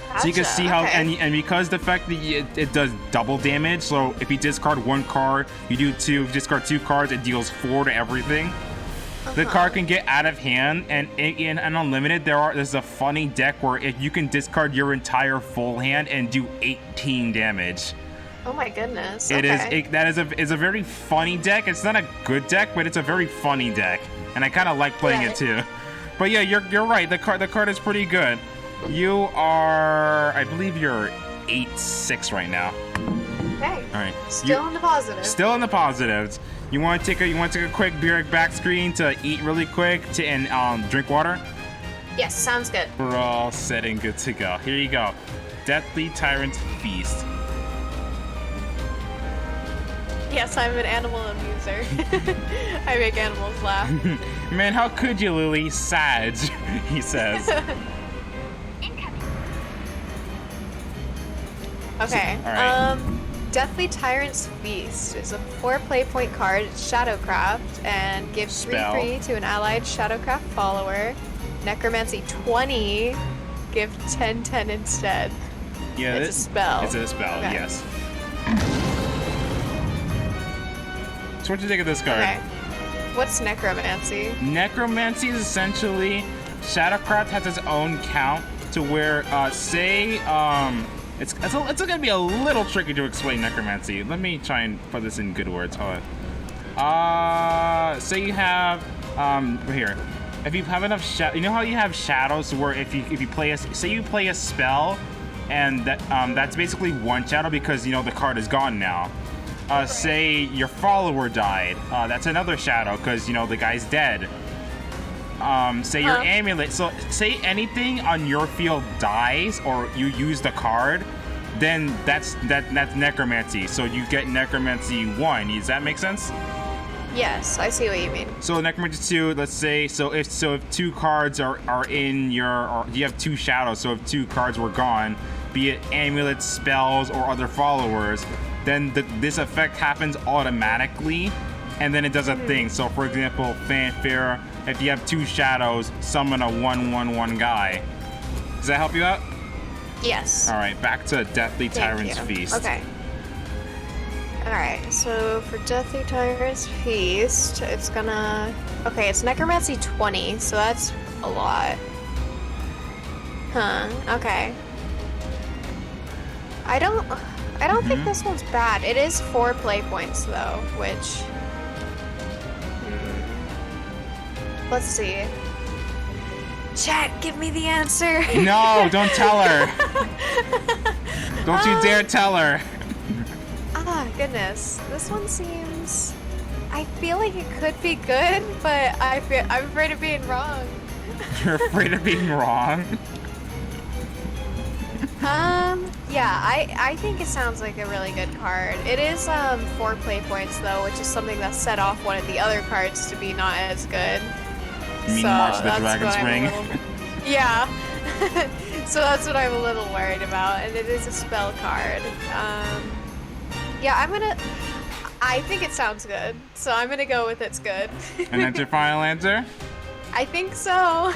Gotcha. So you can see how, okay. and because the fact that it does double damage, so if you discard one card, you do two. If you discard two cards, it deals 4 to everything. The card can get out of hand, and in Unlimited, there's a funny deck where if you can discard your entire full hand and do 18 damage. Oh my goodness. It okay. is a very funny deck. It's not a good deck, but it's a very funny deck, and I kind of like playing it too. But yeah, you're right. The card is pretty good. You are, I believe you're 8-6 right now. Okay. All right. Still in the positive. Still in the positives. You want to take a quick beer back screen to eat really quick and drink water? Yes, sounds good. We're all set and good to go. Here you go. Deathly Tyrant Feast. Yes, I'm an animal amuser. I make animals laugh. Man, how could you, Lily? Sag, he says. Okay. All right. Deathly Tyrant's Feast is a 4 play point card. It's Shadowcraft and gives Spell. 3/3 to an allied Shadowcraft follower. Necromancy 20, give 10/10 instead. Yeah, It's a spell. It's a spell, Okay. yes. So what do you think of this card? Okay. What's Necromancy? Necromancy is essentially Shadowcraft has its own count to where it's gonna be a little tricky to explain Necromancy. Let me try and put this in good words. Hold on. Say you have here. If you have enough you know how you have shadows where if you play say you play a spell, and that's basically one shadow because the card is gone now. Say your follower died. That's another shadow because the guy's dead. Say your amulet. So say anything on your field dies or you use the card, then that's necromancy. So you get necromancy 1. Does that make sense? Yes, I see what you mean. So necromancy 2. Let's say if 2 cards are in or you have 2 shadows. So if 2 cards were gone, be it amulets, spells, or other followers, then this effect happens automatically, and then it does a thing. So for example, Fanfare. If you have 2 shadows, summon a 1/1/1 guy. Does that help you out? Yes. All right, back to Deathly Tyrant's Feast. Okay. Alright, so for Deathly Tyrant's Feast, it's gonna... Okay, it's Necromancy 20, so that's a lot. Huh, okay. I don't think this one's bad. It is 4 play points though, which... Let's see. Chat, give me the answer. No, don't tell her. Don't you dare tell her. Ah, goodness. This one seems... I feel like it could be good, but I'm afraid of being wrong. You're afraid of being wrong? Yeah, I think it sounds like a really good card. It is 4 play points though, which is something that set off one of the other cards to be not as good. You mean So March of the that's Dragon's what I'm a Ring? little- Yeah. So that's what I'm a little worried about, and it is a spell card. Yeah, I think it sounds good, so I'm gonna go with it's good. And that's your final answer? I think so.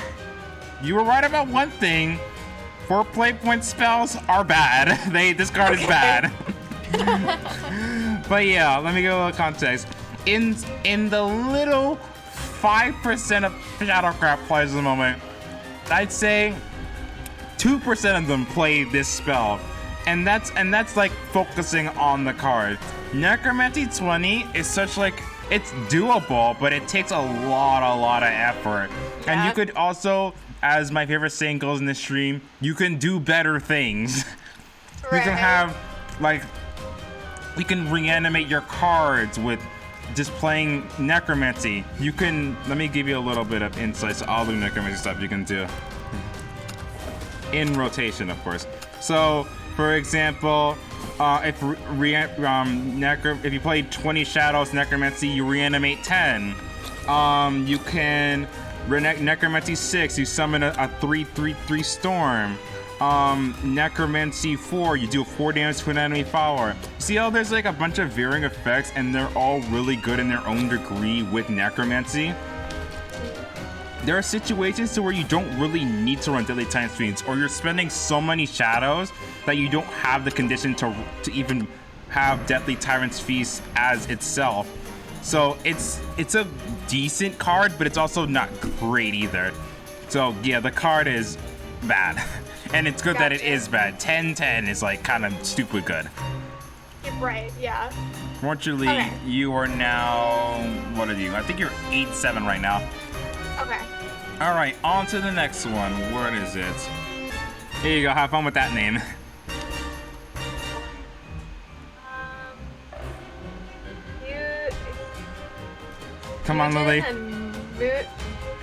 You were right about one thing. 4 play point spells are bad. This card is bad. But yeah, let me give a little context. In the little 5% of Shadowcraft players at the moment, I'd say 2% of them play this spell. And that's like focusing on the card. Necromancy 20 is such like, it's doable, but it takes a lot of effort. Yeah. And you could also, as my favorite saying goes in this stream, you can do better things. Right. You can have, like, you can reanimate your cards with just playing Necromancy. You can, let me give you a little bit of insight to all the Necromancy stuff you can do. In rotation, of course. So, for example, if you play 20 Shadows Necromancy, you reanimate 10. You can Necromancy 6, you summon a 3/3/3 Storm. Necromancy 4, you do 4 damage to an enemy follower. See how there's like a bunch of varying effects and they're all really good in their own degree with Necromancy? There are situations to where you don't really need to run Deadly Tyrant Fiends, or you're spending so many shadows that you don't have the condition to even have Deadly Tyrant's Feast as itself. So it's a decent card, but it's also not great either. So yeah, the card is bad. And it's good that it is bad. 10/10 is like kind of stupid good. Right, yeah. Fortunately, Okay. you are now, what are you? I think you're 8-7 right now. Okay. All right, on to the next one. What is it? Here you go. Have fun with that name. Come on, Lily.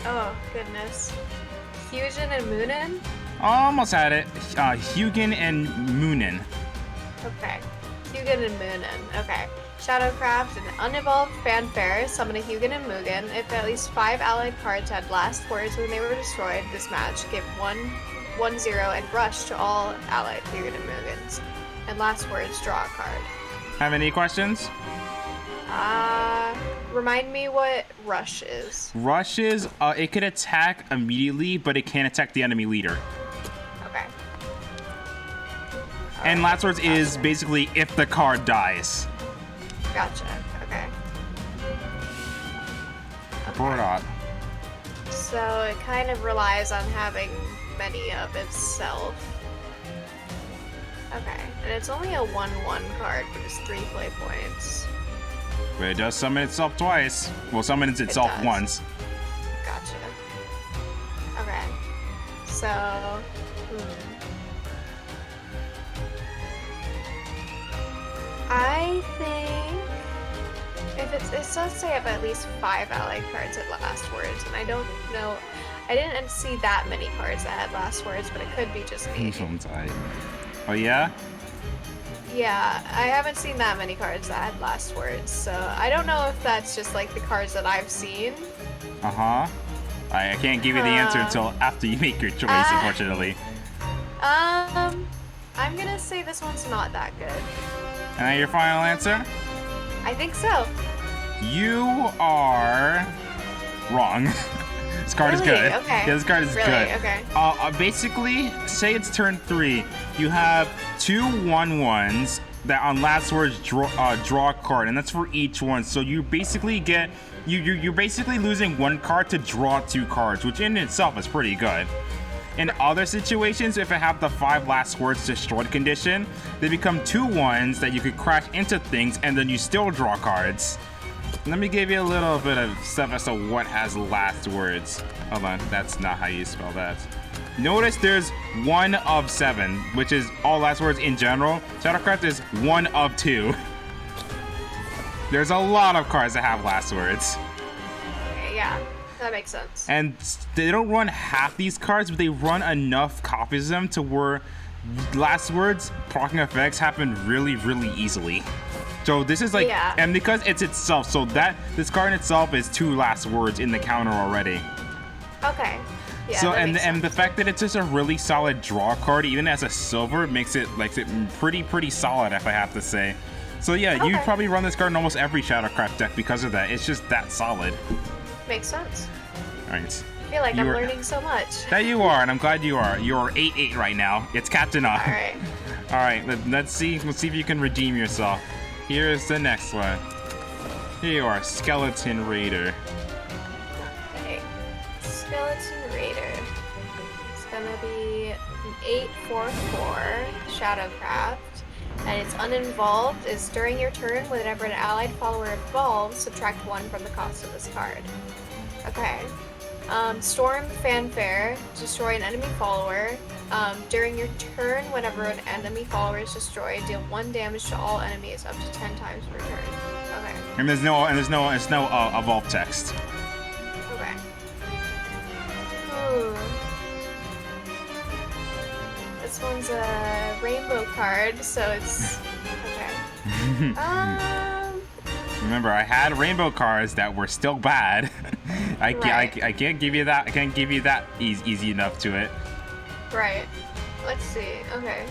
Oh, goodness. Hugin and Munin? Almost had it. Hugin and Munin. Okay. Hugin and Munin. Okay. Shadowcraft, an unevolved fanfare, summon a Hugin and Munin. If at least 5 allied cards had last words when they were destroyed this match, give 1/0 and rush to all allied Hugin and Munins. And last words, draw a card. Have any questions? Remind me what rush is. Rush is, it can attack immediately, but it can't attack the enemy leader. Okay. And last words is basically if the card dies. Gotcha. Okay. Borodot. So it kind of relies on having many of itself. Okay. And it's only a 1/1 card, but it's 3 play points. But it does summon itself twice. Well, summons itself does. once. Gotcha. Okay. So, I think if it does say have at least 5 allied cards at last words, and I don't know, I didn't see that many cards that had last words, but it could be just me. Oh yeah? Yeah, I haven't seen that many cards that had last words, so I don't know if that's just like the cards that I've seen. Uh-huh. I can't give you the answer until after you make your choice, unfortunately. I'm gonna say this one's not that good. And your final answer? I think so. You are wrong. This card is Really? good. Okay. Yeah, this card is Really? good. Okay. Basically, say it's turn 3. You have 2 1/1s that on last words draw a card, and that's for each one. So you basically get you're basically losing 1 card to draw 2 cards, which in itself is pretty good. In other situations, if it have the 5 last words destroyed condition, they become 2 1s that you could crash into things, and then you still draw cards. Let me give you a little bit of stuff as to what has last words. Hold on, that's not how you spell that. Notice there's 1 of 7, which is all last words in general. Shadowcraft is 1 of 2. There's a lot of cards that have last words. Okay, yeah, that makes sense. And they don't run half these cards, but they run enough copies of them to where last words proccing effects happen really, really easily. So this is like, yeah. And because it's itself, so that this card in itself is 2 last words in the counter already. Okay. Yeah, so and the fact that it's just a really solid draw card, even as a silver, makes it pretty solid, if I have to say. So yeah, you'd probably run this card in almost every Shadowcraft deck because of that. It's just that solid. Makes sense. All right. I feel like I'm learning so much. That you are, and I'm glad you are. You're 8-8 right now. It's catching up. All right. All right. Let's see. Let's see if you can redeem yourself. Here's the next one. Here you are, Skeleton Raider. Okay. Skeleton Raider. It's gonna be an 8/4/4 Shadowcraft, and it's uninvolved. Is during your turn, whenever an allied follower evolves, subtract 1 from the cost of this card. Okay. Storm Fanfare. Destroy an enemy follower. During your turn, whenever an enemy follower is destroyed, deal 1 damage to all enemies up to 10 times per turn. Okay. And there's no evolve text. Okay. Ooh. This one's a rainbow card, so it's okay. Remember, I had rainbow cards that were still bad. I can't give you that. I can't give you that easy enough to it. Right. Let's see. Okay.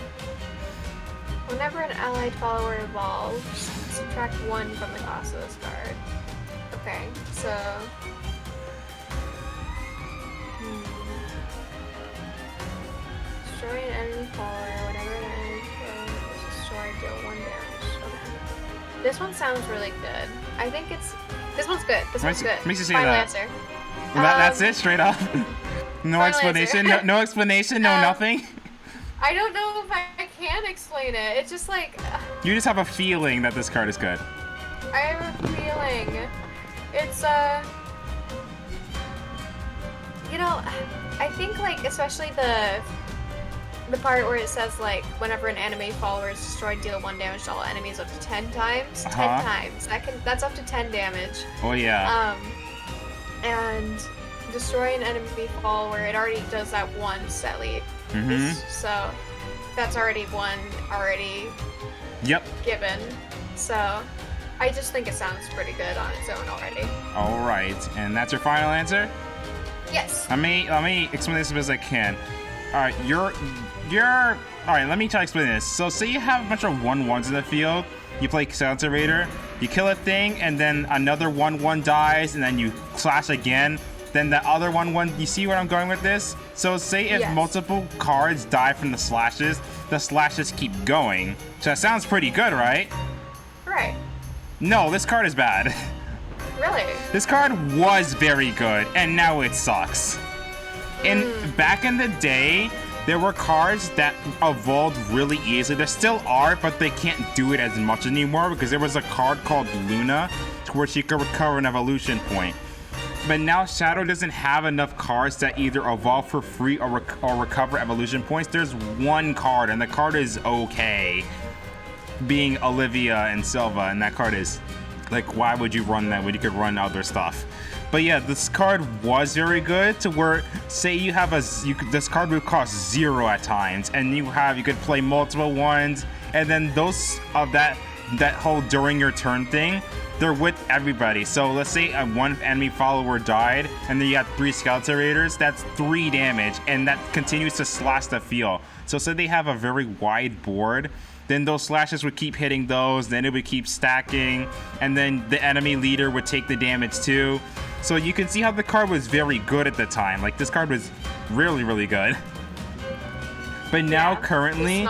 Whenever an allied follower evolves, subtract 1 from the cost of this card. Okay, so... Destroy an enemy follower. Whenever an enemy follower is destroyed, deal 1 damage. Okay. This one sounds really good. I think it's... This one's good. This one's good. Makes you say Final that. answer. That's it, straight up. No explanation. No explanation. No nothing. I don't know if I can explain it. It's just like... You just have a feeling that this card is good. I have a feeling. It's, you know, I think, like, especially the part where it says, like, whenever an enemy follower is destroyed, deal 1 damage to all enemies up to 10 times. 10 times. That's up to 10 damage. Oh, yeah. And destroy an enemy follower, it already does that once at least. So that's already 1 given. So I just think it sounds pretty good on its own already. All right, and that's your final answer? Yes. Let me explain this as best I can. All right, you're all right. Let me try to explain this. So say you have a bunch of 1/1s in the field. You play Skeleton Raider. You kill a thing, and then another 1/1 dies, and then you slash again. Then the other 1/1. You see where I'm going with this? So say if multiple cards die from the slashes keep going. So that sounds pretty good, right? Right. No, this card is bad. Really? This card was very good, and now it sucks. Back in the day, there were cards that evolved really easily. There still are, but they can't do it as much anymore because there was a card called Luna where she could recover an evolution point. But now Shadow doesn't have enough cards that either evolve for free or recover evolution points. There's 1 card, and the card is okay, being Olivia and Silva, and that card is like, why would you run that when you could run other stuff? But yeah, this card was very good to where, say you have this card would cost 0 at times, and you could play multiple ones, and then those of that whole during your turn thing, they're with everybody. So let's say one enemy follower died, and then you have 3 Skeleton Raiders. That's 3 damage, and that continues to slash the field. So say they have a very wide board, then those slashes would keep hitting those, then it would keep stacking, and then the enemy leader would take the damage too. So you can see how the card was very good at the time. Like, this card was really, really good. But now, currently,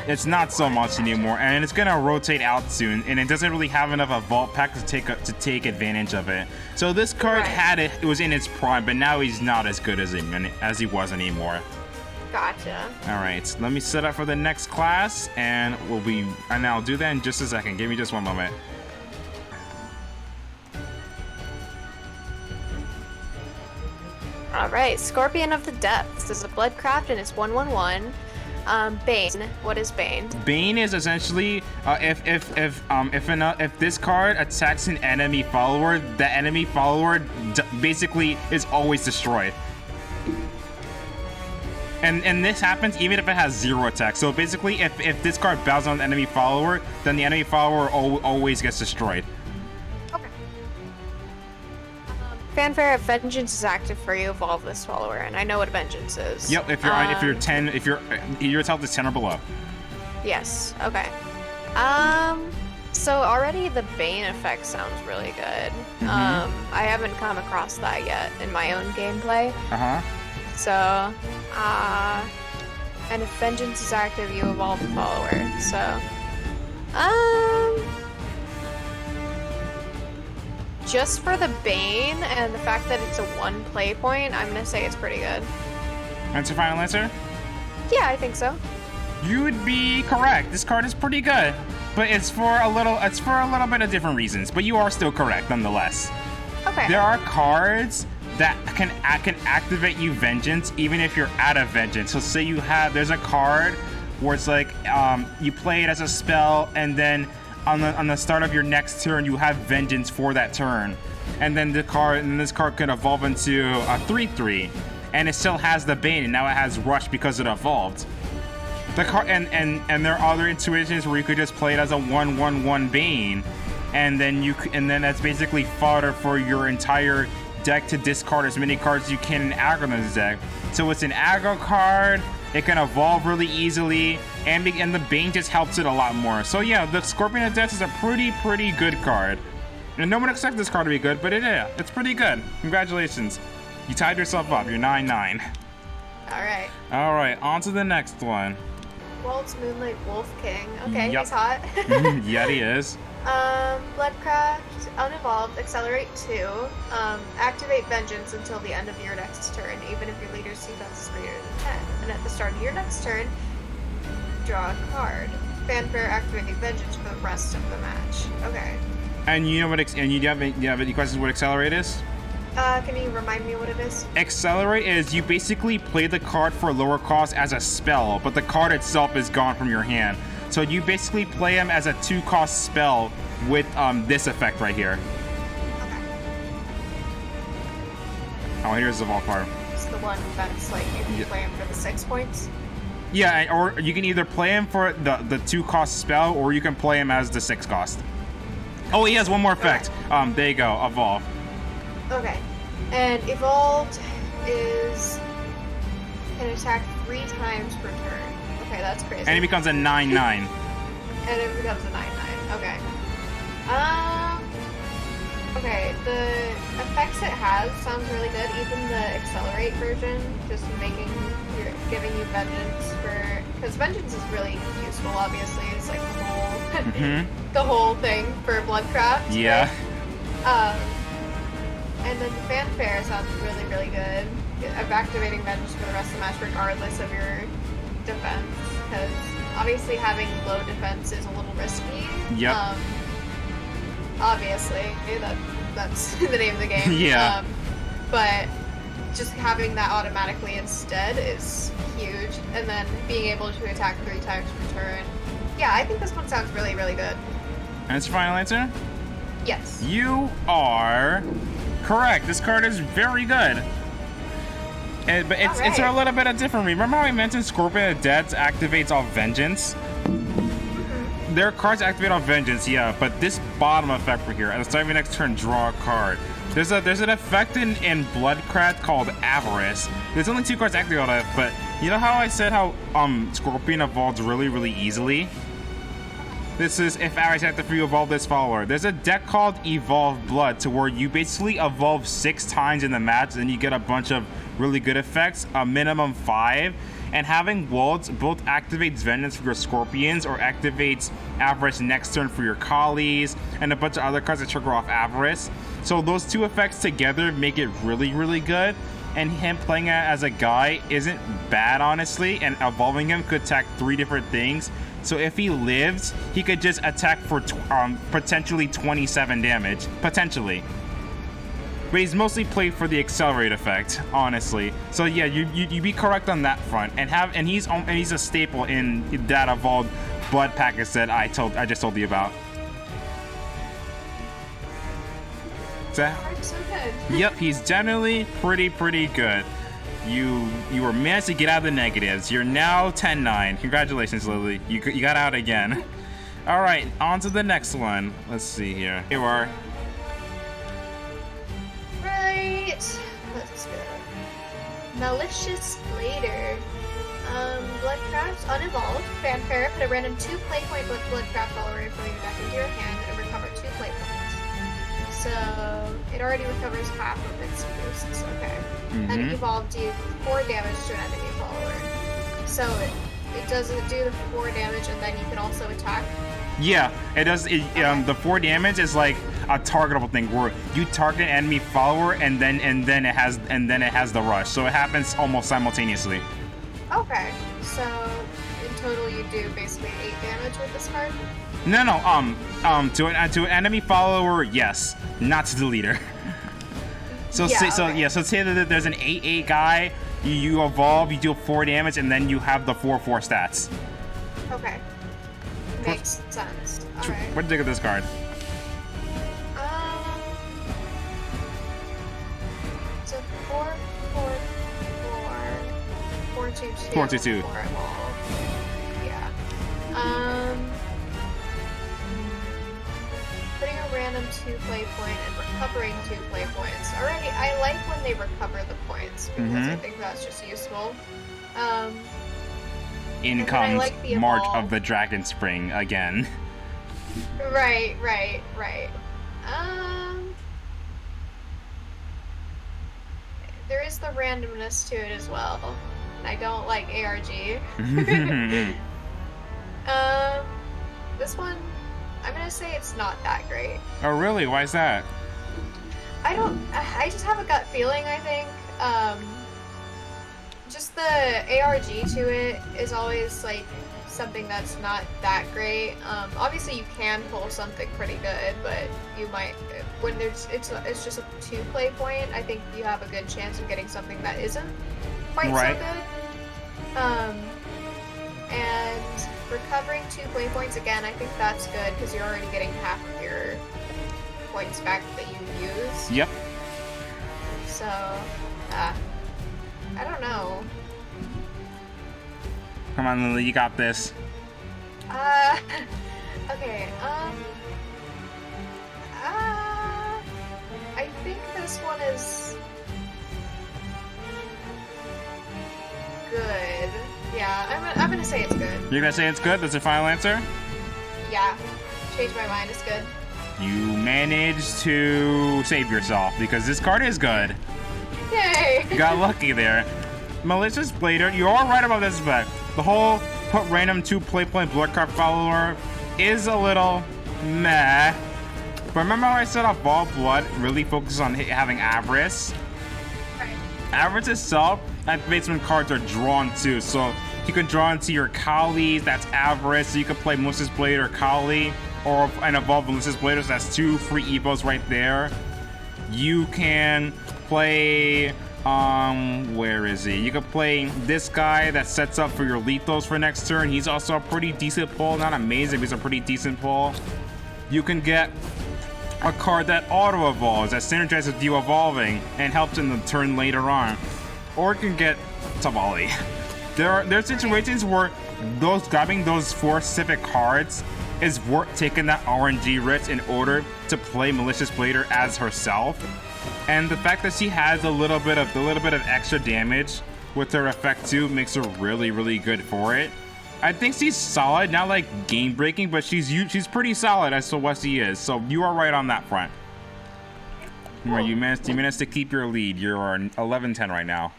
it's not so much anymore, and it's gonna rotate out soon, and it doesn't really have enough evolve packs to take advantage of it. So this card it was in its prime, but now he's not as good as he was anymore. Gotcha. All right, let me set up for the next class, and I'll do that in just a second. Give me just 1 moment. Alright, Scorpion of the Depths. This is a Bloodcraft and it's 1/1/1. Bane. What is Bane? Bane is essentially if this card attacks an enemy follower, the enemy follower basically is always destroyed. And this happens even if it has 0 attack. So basically, if this card bows on an enemy follower, then the enemy follower always gets destroyed. Okay. Fanfare of Vengeance is active for you. Evolve this follower, and I know what Vengeance is. Yep. If your health is 10 or below. Yes. Okay. So already the Bane effect sounds really good. I haven't come across that yet in my own gameplay. So, and if Vengeance is active, you evolve the follower. So, just for the Bane and the fact that it's a 1 play point, I'm gonna say it's pretty good. That's your final answer? Yeah, I think so. You would be correct. This card is pretty good, but it's for a little bit of different reasons. But you are still correct nonetheless. Okay. There are cards that can activate you Vengeance even if you're out of Vengeance. So say there's a card where it's like you play it as a spell, and then on the start of your next turn you have Vengeance for that turn, and then this card can evolve into a 3/3, and it still has the Bane, and now it has Rush because it evolved. The card and there are other situations where you could just play it as a 1/1/1 Bane, and then that's basically fodder for your entire deck to discard as many cards as you can in aggro in this deck. So it's an aggro card, it can evolve really easily, and the Bane just helps it a lot more. So yeah, the Scorpion of Death is a pretty good card. And no one expected this card to be good, but it's pretty good. Congratulations. You tied yourself up, you're 9-9. Alright. Alright, on to the next one. Walt's Moonlight Wolf King. Okay, Yep. he's hot. Yeah, he is. Bloodcraft, unevolved, accelerate 2, activate Vengeance until the end of your next turn, even if your leader's defense is greater than 10. And at the start of your next turn, draw a card. Fanfare, activate Vengeance for the rest of the match. Okay. And you know what? And you have any questions what accelerate is? Can you remind me what it is? Accelerate is you basically play the card for lower cost as a spell, but the card itself is gone from your hand. So you basically play him as a 2-cost spell with this effect right here. Okay. Oh, here's the vault card. It's the one that's like you can play him for the 6 points. Yeah, or you can either play him for the 2-cost spell, or you can play him as the 6-cost. Oh, he has one more effect. Okay. There you go, evolve. Okay. And evolved is can attack 3 times per turn. Okay, that's crazy. And it becomes a 9/9. And it becomes a 9/9. Okay. Okay, the effects it has sounds really good. Even the accelerate version, just giving you Vengeance because Vengeance is really useful. Obviously, it's like the whole the whole thing for Bloodcraft. Yeah. Right? And then the Fanfare sounds really good. Of activating Vengeance for the rest of the match, regardless of your defense, because obviously having low defense is a little risky. Yep. Obviously, that's the name of the game. Yeah. But just having that automatically instead is huge, and then being able to attack 3 times per turn. Yeah, I think this one sounds really good. And it's your final answer? Yes. You are correct. This card is very good. But it's a little bit of different. Remember how I mentioned Scorpion of Death activates off Vengeance? Their cards activate off Vengeance, yeah, but this bottom effect right here, at the start of your next turn, draw a card. There's an effect in Bloodcraft called Avarice. There's only 2 cards activate on it, but you know how I said how Scorpion evolves really easily? This is if Avarice active for you, evolve this follower. There's a deck called Evolve Blood to where you basically evolve 6 times in the match, and you get a bunch of really good effects, a minimum 5. And having Waltz both activates Vengeance for your Scorpions or activates Avarice next turn for your Collies, and a bunch of other cards that trigger off Avarice. So those 2 effects together make it really good. And him playing it as a guy isn't bad, honestly, and evolving him could attack 3 different things. So if he lives, he could just attack for potentially 27 damage. Potentially. but he's mostly played for the accelerate effect, honestly. So yeah, you be correct on that front, and he's a staple in that evolved blood package that I just told you about. So good. Yep, he's generally pretty good. You were managed to get out of the negatives. You're now 10-9. Congratulations, Lily. You got out again. All right, on to the next one. Let's see here. Here we are. Right. Let's go. Malicious Blader. Bloodcraft, unevolved. Fanfare, put a random 2 play point Bloodcraft follower from your deck into your hand and recover 2 play points. So it already recovers half of its boosts. Okay. And evolved do 4 damage to an enemy follower. So it does do the 4 damage and then you can also attack. Yeah, it does. The 4 damage is like a targetable thing where you target an enemy follower and then it has the rush. So it happens almost simultaneously. Okay, so in total you do basically 8 damage with this card? No. To an enemy follower, yes, not to the leader. So say that there's an 8/8 guy, you evolve, you deal 4 damage, and then you have the 4/4 stats. Okay, makes sense. All right. What do you think of this card? It's a 4/4/4 4/2/2 4/2/2. 4 evolve. Yeah. Putting a random 2 play point and recovering 2 play points. Already, I like when they recover the points because I think that's just useful. In comes March of the Dragon Spring again. Right. There is the randomness to it as well. I don't like ARG. This one, I'm gonna say it's not that great. Oh really? Why is that? I just have a gut feeling, I think. Just the ARG to it is always like something that's not that great. Obviously you can pull something pretty good, but you might, when it's just a 2 play point, I think you have a good chance of getting something that isn't quite so good. And recovering 2 play points, again, I think that's good because you're already getting half of your points back that you use. Yep. So, I don't know. Come on, Lily, you got this. Okay, I think this one is good. Yeah, I'm gonna say it's good. You're gonna say it's good? That's your final answer? Yeah, change my mind, it's good. You managed to save yourself because this card is good. Yay! You got lucky there. Malicious Blader, you are right about this effect. The whole put random 2 play point Bloodcraft follower is a little meh. But remember how I said Evolved Blood really focuses on having Avarice? Right. Avarice itself activates when cards are drawn too. So you can draw into your Kali, that's Avarice. So you can play Malicious Blader or Kali, or an Evolved Malicious Blader, so that's 2 free evos right there. You can play, where is he? You can play this guy that sets up for your lethals for next turn. He's also a pretty decent pull, not amazing, but he's a pretty decent pull. You can get a card that auto-evolves, that synergizes with you evolving and helps in the turn later on. Or you can get Tavali. There are situations where grabbing those 4 specific cards is worth taking that RNG risk in order to play Malicious Blader as herself. And the fact that she has a little bit of extra damage with her effect too makes her really good for it. I think she's solid, not like game breaking, but she's pretty solid as to what she is. So you are right on that front. Cool. You managed to keep your lead. You're 11-10 right now.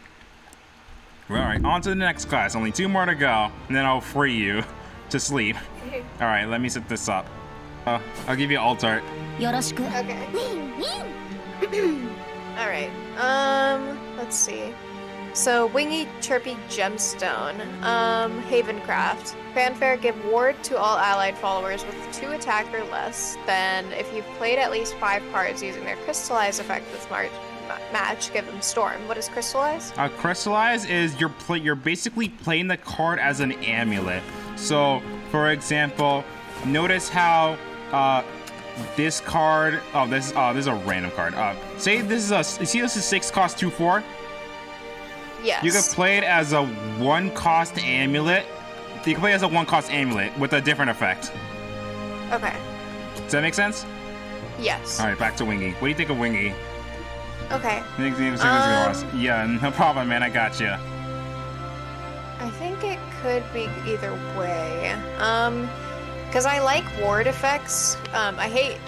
All right, on to the next class. Only 2 more to go, and then I'll free you to sleep. All right, let me set this up. I'll give you alt art. Okay. All right. Let's see. So Wingy, Chirpy, Gemstone, Havencraft. Fanfare, give ward to all allied followers with 2 attack or less. Then, if you've played at least 5 cards using their Crystallize effect this match, give them Storm. What is Crystallize? Crystallize is you're basically playing the card as an amulet. So, for example, notice how this card. Oh, this is a random card. Say this is you see this is 6 cost 2/4. Yes. You can play it as a 1 cost amulet. You can play it as a 1 cost amulet with a different effect. Okay. Does that make sense? Yes. All right, back to Wingy. What do you think of Wingy? Okay. Yeah, no problem, man. I got you. I think it could be either way. Because I like ward effects. I hate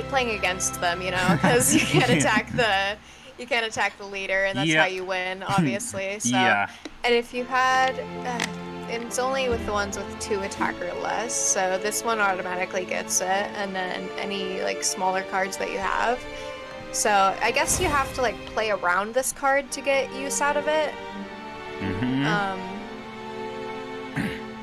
playing against them, you know, because you can't attack the leader, and that's how you win, obviously. So, yeah. And if you had, it's only with the ones with 2 attack or less. So this one automatically gets it, and then any like smaller cards that you have. So I guess you have to like play around this card to get use out of it.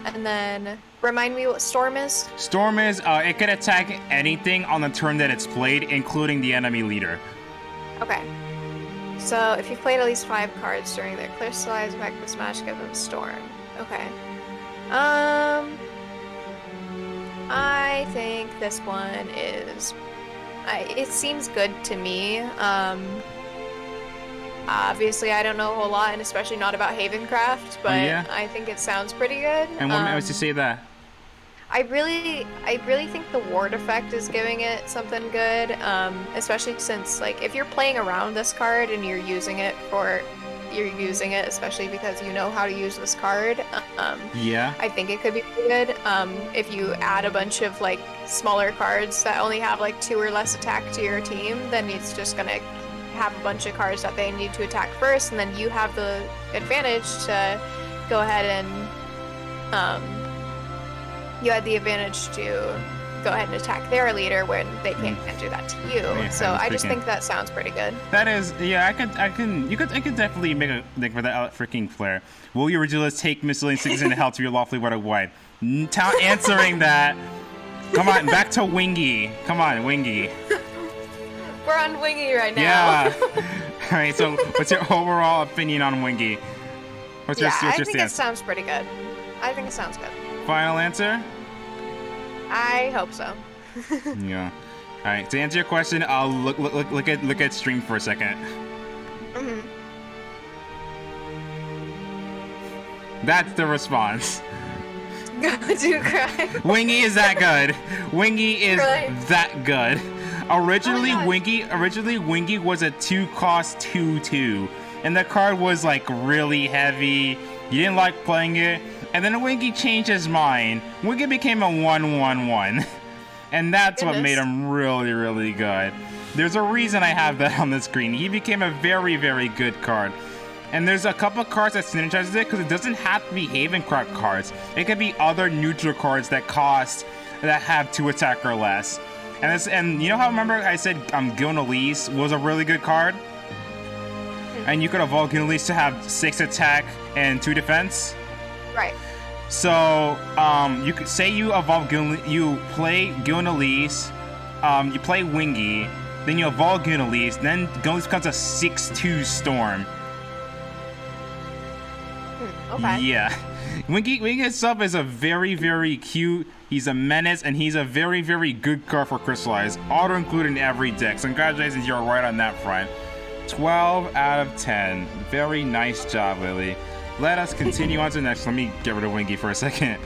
And then remind me what Storm is? Storm is, it can attack anything on the turn that it's played, including the enemy leader. Okay. So if you've played at least 5 cards during their Crystallize effect this match, give them Storm. Okay. I think this one is... it seems good to me. Obviously, I don't know a whole lot, and especially not about Havencraft, but I think it sounds pretty good. And what makes you say that? I really think the ward effect is giving it something good, especially since, like, if you're playing around this card and you're using it, especially because you know how to use this card. I think it could be pretty good. If you add a bunch of, like, smaller cards that only have, like, 2 or less attack to your team, then it's just gonna have a bunch of cards that they need to attack first, and then you have the advantage to go ahead and you had the advantage to go ahead and attack their leader when they can't do that to you. Yeah, so I just think that sounds pretty good. That is, yeah, I could definitely make a thing for that freaking flair. Will your Regilis take miscellaneous things into hell to your lawfully wedded wife? Answering that. Come on, back to Wingy. Come on, Wingy. We're on Wingy right now. Yeah. All right. So, what's your overall opinion on Wingy? What's your I think stance? it sounds pretty good. I think it sounds good. Final answer? I hope so. Yeah. All right. To answer your question, I'll look at stream for a second. That's the response. Do cry. Wingy is that good. Wingy is Really? that good. Originally, Oh Wingy was a 2 cost 2/2, and the card was like really heavy. You didn't like playing it, and then Wingy changed his mind. Wingy became a 1/1/1, and that's what made him really, really good. There's a reason I have that on the screen. He became a very, very good card. And there's a couple cards that synergizes it, because it doesn't have to be Havencraft cards. It could be other neutral cards that have 2 attack or less. And you know how, remember I said Gilnelise was a really good card? And you could evolve Gilnelise to have 6 attack and 2 defense? Right. So, you could say you evolve you play Gilnelise, you play Wingy, then you evolve Gilnelise, then Gilnelise becomes a 6/2 Storm. Okay. Yeah. Wingy itself is a very, very cute, he's a menace, and he's a very, very good card for Crystallize. Auto included in every deck. So congratulations, you're right on that front. 12 out of 10. Very nice job, Lily. Let us continue on to the next. Let me get rid of Wingy for a second.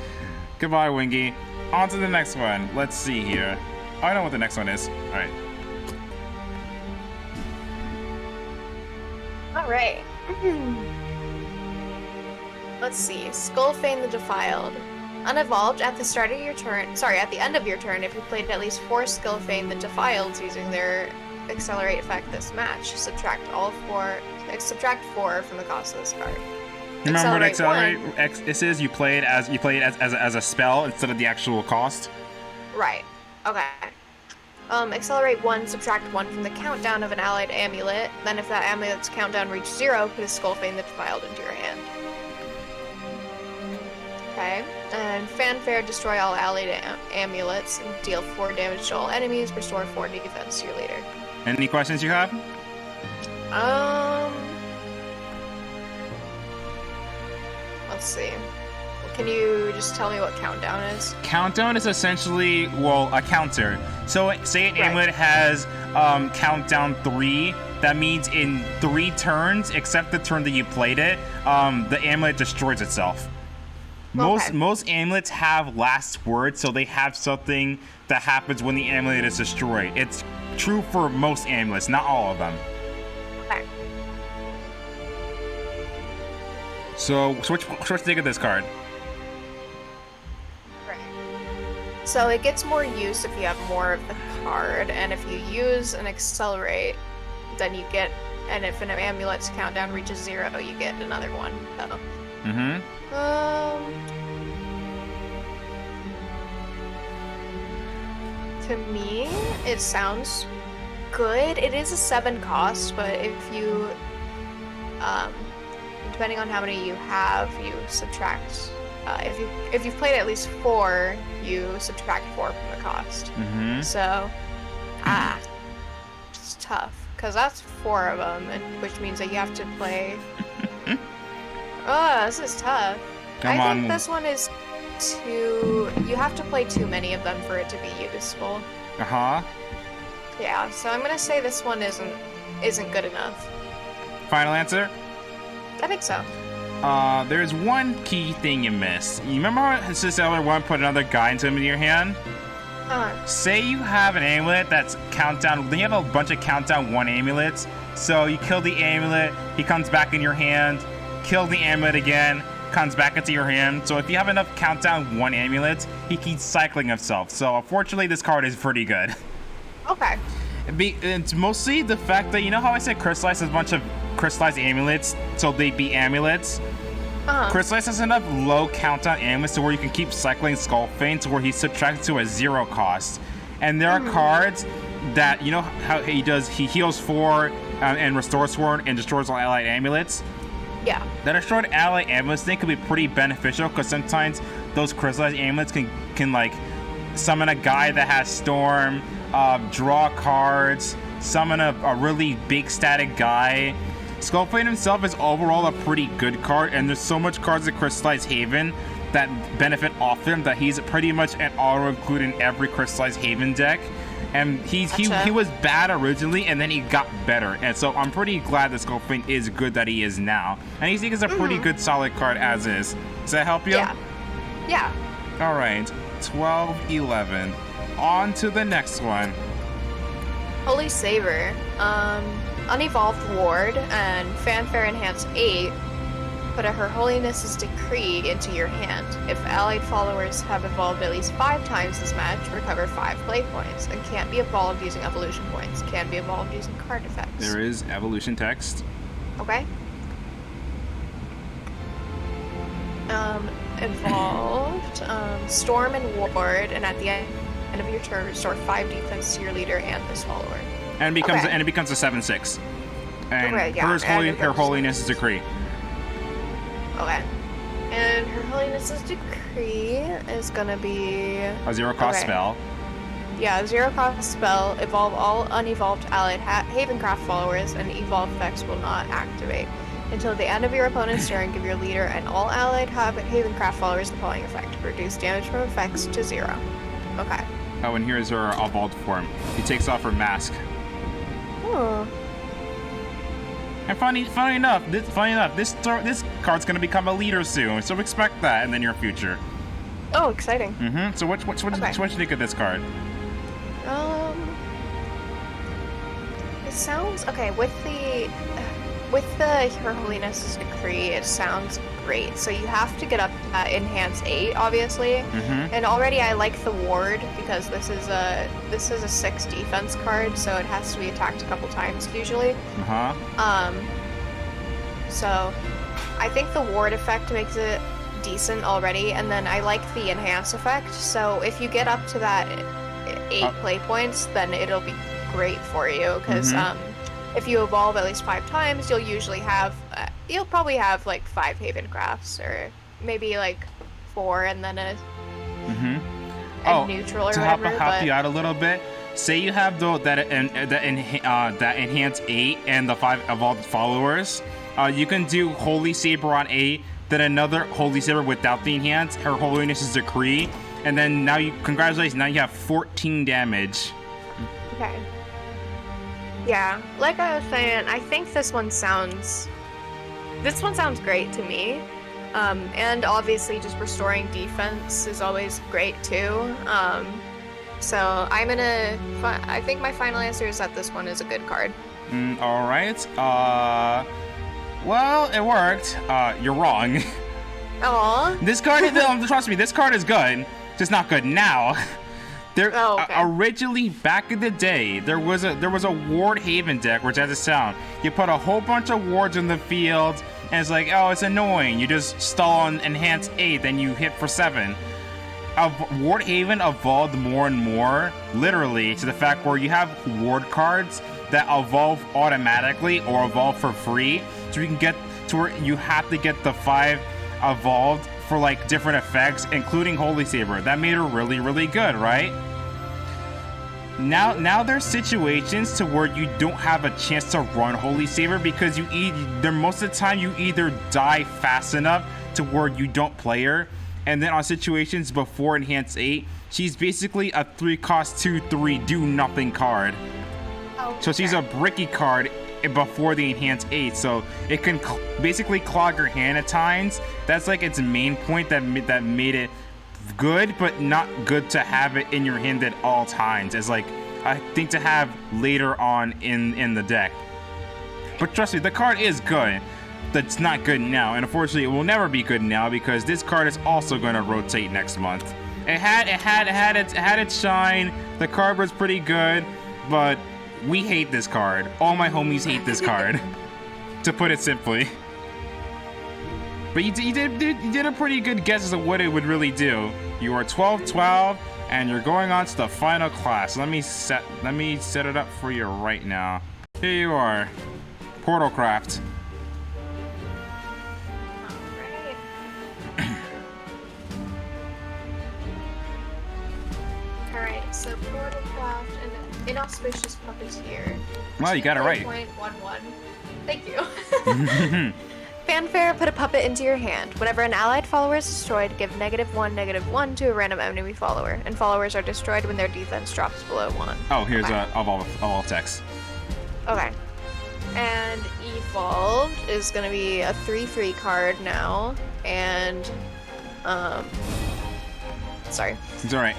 Goodbye, Wingy. On to the next one. Let's see here. Oh, I know what the next one is. Alright. Alright. Let's see. Skullfane the Defiled. Unevolved at the start of your turn. Sorry, at the end of your turn, if you played at least 4 Skullfane the Defiled using their Accelerate effect this match, subtract 4 from the cost of this card. Remember what Accelerate is? You play it as a spell instead of the actual cost. Right. Okay. Accelerate 1, subtract 1 from the countdown of an allied amulet. Then if that amulet's countdown reaches 0, put a Skullfane that's filed into your hand. Okay. And Fanfare, destroy all allied amulets and deal 4 damage to all enemies. Restore 4 defense to your leader. Any questions you have? Let's see. Can you just tell me what countdown is? Countdown is essentially, well, a counter. So say an amulet has countdown 3. That means in 3 turns, except the turn that you played it, the amulet destroys itself. Most amulets have last word, so they have something that happens when the amulet is destroyed. It's true for most amulets, not all of them. Okay. So what you think of this card? So it gets more use if you have more of the card, and if you use an accelerate, then you get, and if an amulet's countdown reaches 0, you get another one. So. To me, it sounds good. It is a 7 cost, but if you, depending on how many you have, you subtract. If you've played at least 4, you subtract 4 from the cost. So, it's tough because that's 4 of them, which means that you have to play. Oh, this is tough. I think this one is too. You have to play too many of them for it to be useful. Yeah, so I'm gonna say this one isn't good enough. Final answer? I think so. There's one key thing you missed. You remember how Sister 1 put another guy into your hand? Say you have an amulet that's countdown, then you have a bunch of countdown 1 amulets. So you kill the amulet, he comes back in your hand, kill the amulet again, comes back into your hand. So if you have enough countdown 1 amulets, he keeps cycling himself. So unfortunately, this card is pretty good. Okay. It's mostly the fact that, you know how I said Crystallize has a bunch of crystallized amulets, so they be amulets? Crystallize has enough low countdown amulets to where you can keep cycling Skullfane to where he's subtracted to a 0 cost. And there are cards that, you know how he does, he heals 4 and restores 4 and destroys all allied amulets? Yeah. That destroyed allied amulets thing could be pretty beneficial because sometimes those crystallized amulets can like summon a guy that has Storm, draw cards, summon a really big static guy. Skullfane himself is overall a pretty good card, and there's so much cards at Crystallized Haven that benefit off him that he's pretty much an auto-include in every Crystallized Haven deck. And he was bad originally, and then he got better. And so I'm pretty glad that Skullfane is good that he is now. And he is a pretty good solid card as is. Does that help you? Yeah. All right. 12, 11. On to the next one. Holy Saber. Unevolved Ward and Fanfare Enhance 8. Put a Her Holiness's Decree into your hand. If allied followers have evolved at least 5 times this match, recover 5 play points, and can't be evolved using evolution points. Can be evolved using card effects. There is evolution text. Okay. Evolved, Storm and Ward, and at the end of your turn, restore 5 defense to your leader and this follower. And it becomes a 7/6. And Her Holiness's Decree. Okay. And Her Holiness's Decree is gonna be a 0 cost spell. Yeah, 0 cost spell. Evolve all unevolved allied Havencraft followers, and evolve effects will not activate until the end of your opponent's turn. Give your leader and all allied Havencraft followers the following effect: reduce damage from effects to 0. Okay. Oh, and here's her evolved form. He takes off her mask. Oh. And funny enough, this card's gonna become a leader soon, so expect that in the near future. Oh, exciting. So what you think of this card? It sounds okay with the Her Holiness's Decree. It sounds great. So you have to get up to that Enhance 8, obviously. And already I like the Ward because this is a 6 defense card, so it has to be attacked a couple times usually. So I think the Ward effect makes it decent already, and then I like the Enhance effect. So if you get up to that 8 play points, then it'll be great for you. Because if you evolve at least 5 times, you'll usually have, you'll probably have like 5 Haven Crafts, or maybe like 4, and then a neutral or whatever. To help you out a little bit, say you have that enhance 8 and the 5 evolved followers. You can do Holy Saber on 8, then another Holy Saber without the enhance, Her Holiness's Decree, and then congratulations, now you have 14 damage. Okay. Yeah, like I was saying, I think this one sounds great to me. And obviously just restoring defense is always great too. So I think my final answer is that this one is a good card. All right. Well, it worked. You're wrong. Aww. This card, trust me, this card is good. Just not good now. Originally, back in the day, there was a Ward Haven deck, which has a sound. You put a whole bunch of wards in the field, and it's like, oh, it's annoying. You just stall on Enhance 8, then you hit for 7. Ward Haven evolved more and more, literally, to the fact where you have ward cards that evolve automatically or evolve for free. So you can get to where you have to get the 5 evolved for like different effects, including Holy Saber. That made her really, really good, right? Now there's situations to where you don't have a chance to run Holy Saber because most of the time you either die fast enough to where you don't play her, and then on situations before Enhance 8, she's basically a 3-cost 2/3 do nothing card. So she's a bricky card before the Enhance 8, so it can basically clog your hand at times. That's like its main point that made it good, but not good to have it in your hand at all times. It's like a thing to have later on in the deck. But trust me, the card is good. That's not good now, and unfortunately it will never be good now because this card is also going to rotate next month. It had its shine. The card was pretty good, but we hate this card. All my homies hate this card, to put it simply. But you did a pretty good guess as to what it would really do. You are 12-12, and you're going on to the final class. Let me set it up for you right now. Here you are, Portalcraft. Alright, so Portalcraft and Inauspicious Puppeteer. Well, you got it right. 0.11. Thank you. Fanfare, put a puppet into your hand. Whenever an allied follower is destroyed, give -1/-1 to a random enemy follower, and followers are destroyed when their defense drops below 1. Oh, here's evolve text. Okay. And Evolved is going to be a 3/3 card now, and sorry. It's alright.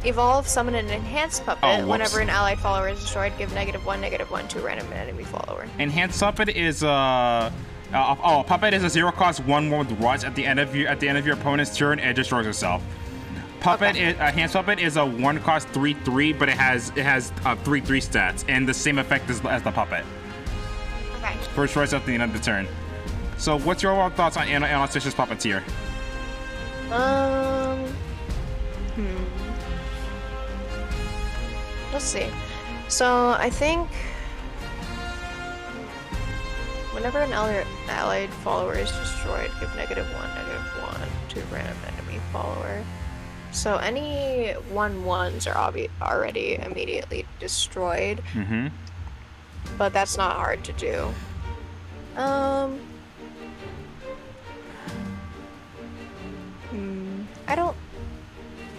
Evolve, summon an enhanced puppet. Oh, whenever an allied follower is destroyed, give -1/-1 to a random enemy follower. Enhanced puppet is puppet is a 0-cost 1/1 with Rush at the end of your opponent's turn, and it destroys itself. Enhanced puppet is a 1-cost 3/3, but it has 3/3 stats and the same effect as the puppet. Okay. First choice at the end of the turn. So, what's your overall thoughts on Inauspicious Puppeteer? Let's see. So I think whenever an allied follower is destroyed, give -1/-1 to a random enemy follower. So any 1/1s are already immediately destroyed. Mm-hmm. But that's not hard to do. I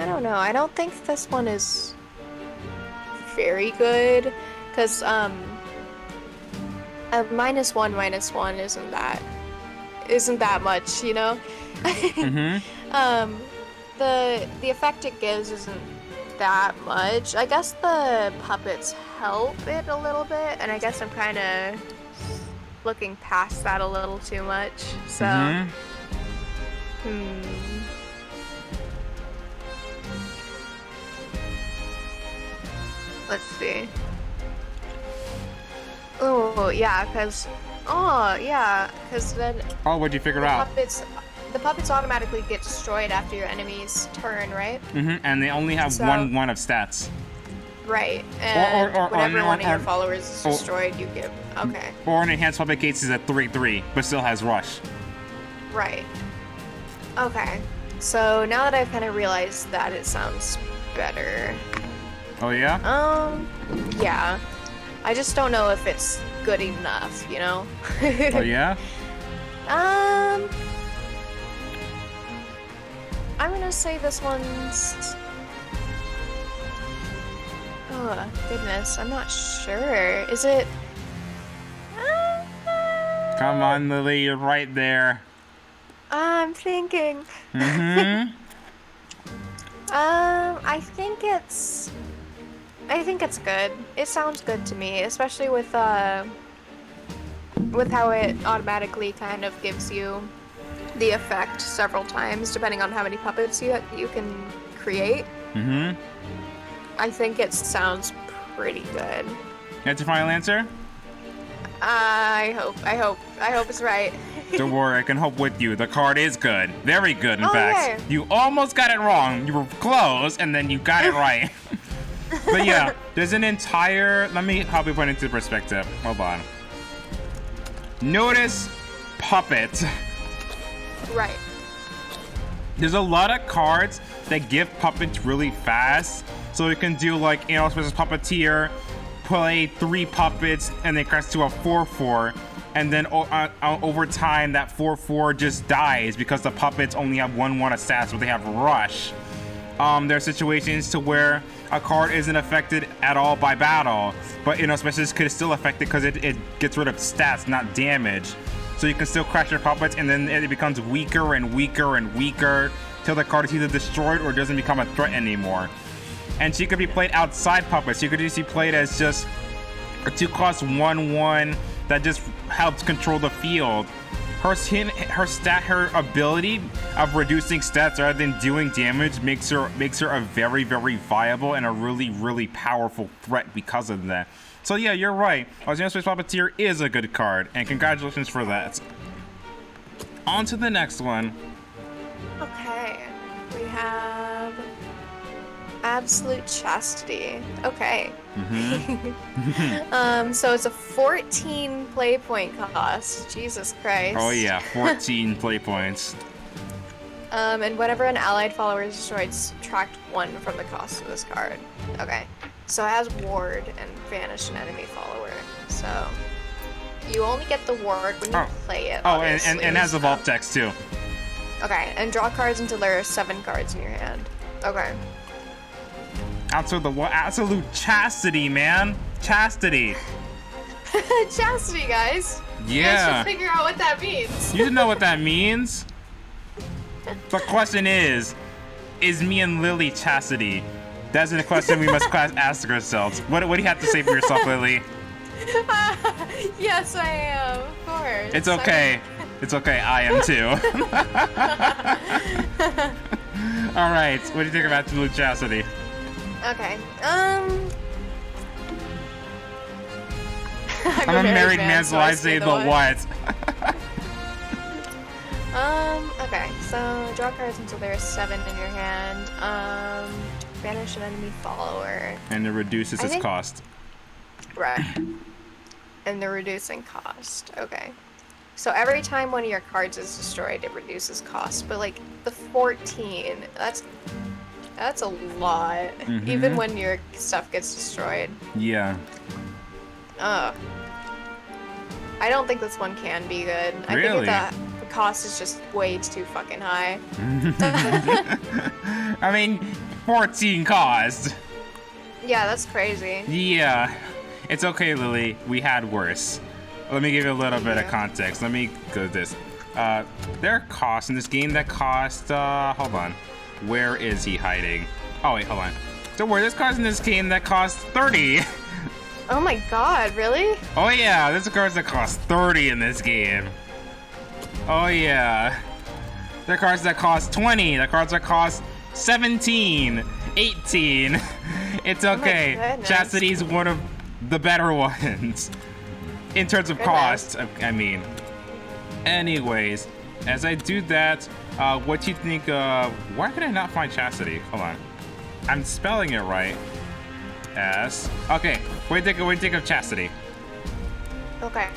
don't know. I don't think this one is very good, because a -1/-1 isn't that much, you know. Mm-hmm. The effect it gives isn't that much. I guess the puppets help it a little bit, and I guess I'm kind of looking past that a little too much. So, let's see. Oh yeah, because then. Oh, what'd you figure out? The puppets automatically get destroyed after your enemy's turn, right? Mm-hmm. And they only have 1/1 of stats. Right, and whenever one of your followers is or- destroyed, you get... Okay. Or an enhanced puppet case is at 3/3, but still has rush. Right. Okay. So now that I've kind of realized that, it sounds better. Oh yeah? Yeah. I just don't know if it's good enough, you know? Oh yeah? I'm gonna say this one's... Oh, goodness. I'm not sure. Is it... Come on, Lily, you're right there. I'm thinking. Mm-hmm. I think it's good. It sounds good to me, especially with how it automatically kind of gives you the effect several times, depending on how many puppets you can create. Mm-hmm. I think it sounds pretty good. That's your final answer? I hope it's right. Don't worry, I can hope with you. The card is good. Very good, in Oh, fact. yeah. You almost got it wrong. You were close, and then you got it right. But yeah, there's an entire... Let me help you put it into perspective. Hold on. Notice puppet. Right. There's a lot of cards that give puppets really fast. So you can do like versus Puppeteer, play 3 puppets, and they crest to a 4/4. And then over time, that 4/4 just dies because the puppets only have 1/1 of stats, but they have rush. There are situations to where a card isn't affected at all by battle, but Specialist could still affect it because it gets rid of stats, not damage. So you can still crash your puppets, and then it becomes weaker and weaker and weaker till the card is either destroyed or doesn't become a threat anymore. And she could be played outside puppets. She could just be played as just a 2-cost 1/1 that just helps control the field. Her ability of reducing stats rather than doing damage makes her a very, very viable and a really, really powerful threat because of that. So yeah, you're right. Space Puppeteer is a good card, and congratulations for that. On to the next one. Okay. We have Absolute Chastity. Okay. Mm-hmm. So it's a 14 play point cost. Jesus Christ. Oh yeah, 14 play points. And whenever an allied follower is destroyed, subtract 1 from the cost of this card. Okay. So it has ward and banish an enemy follower. So you only get the ward when you play it. Oh, and has evolve text too. Okay, and draw cards until there are 7 cards in your hand. Okay. Absolute chastity, man. Chastity. Chastity, guys. Yeah. You guys should figure out what that means. You know what that means? The question is me and Lily chastity? That's a question we must ask ourselves. What do you have to say for yourself, Lily? Yes, I am. Of course. It's okay. It's okay. I am too. All right. What do you think of absolute chastity? Okay. I'm a married man, so I say the what? Okay. So draw cards until there are 7 in your hand. Banish an enemy follower. And it reduces its cost. Right. And the reducing cost. Okay. So every time one of your cards is destroyed, it reduces cost. But like the 14, that's a lot. Mm-hmm. Even when your stuff gets destroyed. Yeah. I don't think this one can be good. Really? I think the cost is just way too fucking high. I mean, 14 cost. Yeah, that's crazy. Yeah. It's okay, Lily. We had worse. Let me give you a little bit of context. Let me go to this. There are costs in this game that cost, hold on. Where is he hiding? Oh, wait, hold on. Don't worry, there's cards in this game that cost 30. Oh my god, really? Oh yeah, there's cards that cost 30 in this game. Oh yeah. There are cards that cost 20. There are cards that cost 17, 18. It's okay. Oh Chastity's one of the better ones. In terms of cost, I mean. Anyways, as I do that, what do you think, why could I not find Chastity? Hold on. I'm spelling it right. S. Okay, wait, take of Chastity. Okay.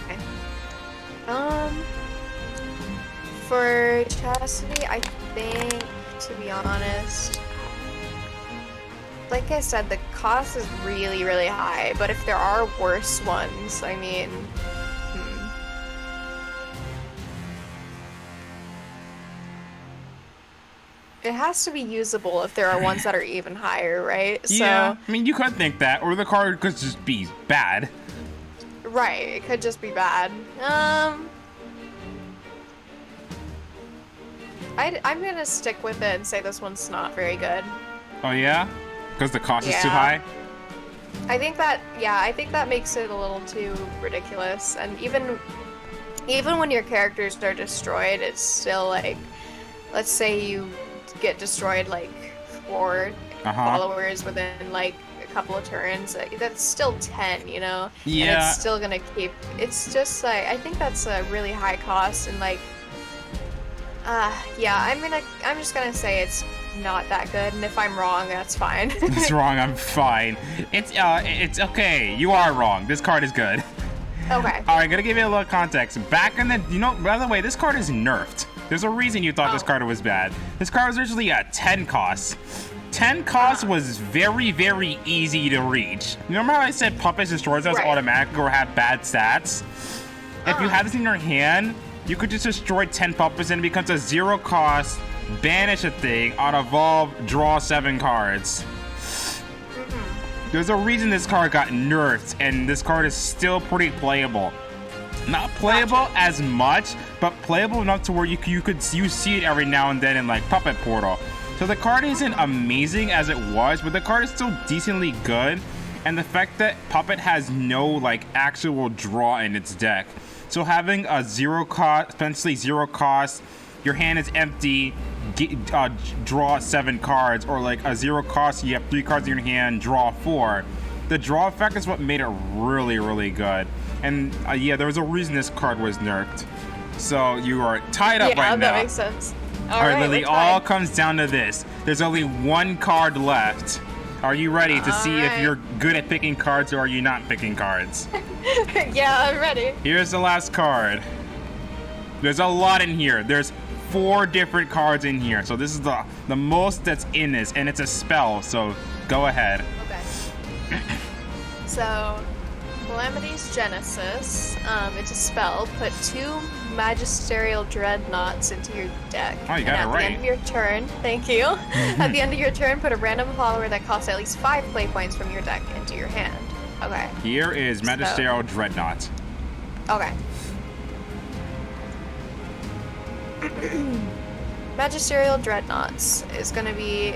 For Chastity, I think, to be honest, like I said, the cost is really, really high, but if there are worse ones, I mean, it has to be usable if there are ones that are even higher, right? Yeah, So, I mean, you could think that, or the card could just be bad. right, it could just be bad. I'm gonna stick with it and say this one's not very good. Oh yeah? Because the cost is too Yeah. high? I think that makes it a little too ridiculous. And even when your characters are destroyed, it's still like, let's say you get destroyed like 4 followers within like a couple of turns. That's still 10, you know? Yeah. And it's still gonna keep. It's just like, I think that's a really high cost, and like, yeah, I'm just gonna say it's not that good, and if I'm wrong, that's fine. It's wrong, I'm fine. It's okay. You are wrong. This card is good. Okay. Alright, gonna give you a little context. Back in the, by the way, this card is nerfed. There's a reason you thought this card was bad. This card was originally at 10 costs. 10 costs was very, very easy to reach. You remember how I said puppets destroys us automatically or have bad stats? If you have this in your hand, you could just destroy 10 puppets and it becomes a 0 cost, banish a thing, on evolve, draw 7 cards. There's a reason this card got nerfed, and this card is still pretty playable. Not playable as much, but playable enough to where you see it every now and then in like Puppet Portal. So the card isn't amazing as it was, but the card is still decently good. And the fact that Puppet has no like actual draw in its deck. So having a 0 cost, essentially 0 cost, your hand is empty, draw 7 cards, or like a 0 cost, you have 3 cards in your hand, draw 4. The draw effect is what made it really, really good. And yeah, there was a reason this card was nerfed. So you are tied up right now. Yeah, that makes sense. All right, Lily, all comes down to this. There's only 1 card left. Are you ready to see if you're good at picking cards or are you not picking cards? Yeah, I'm ready. Here's the last card. There's a lot in here. There's 4 different cards in here. So this is the most that's in this, and it's a spell, so go ahead. Okay. So, Calamity's Genesis. It's a spell. Put 2 Magisterial Dreadnoughts into your deck. Oh, you got it right. At the end of your turn, thank you. At the end of your turn, put a random follower that costs at least 5 play points from your deck into your hand. Okay. Here is Magisterial Dreadnought. Okay. Magisterial Dreadnoughts is going to be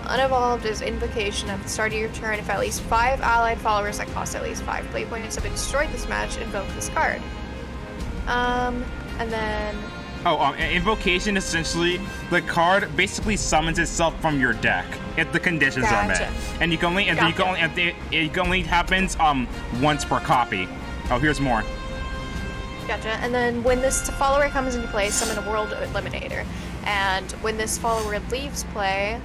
unevolved as Invocation at the start of your turn. If at least 5 allied followers that cost at least 5 play points have been destroyed this match, invoke this card. And then... Invocation, essentially, the card basically summons itself from your deck if the conditions are met. And you can only, it only happens once per copy. Oh, here's more. Gotcha. And then when this follower comes into play, summon a World Eliminator. And when this follower leaves play,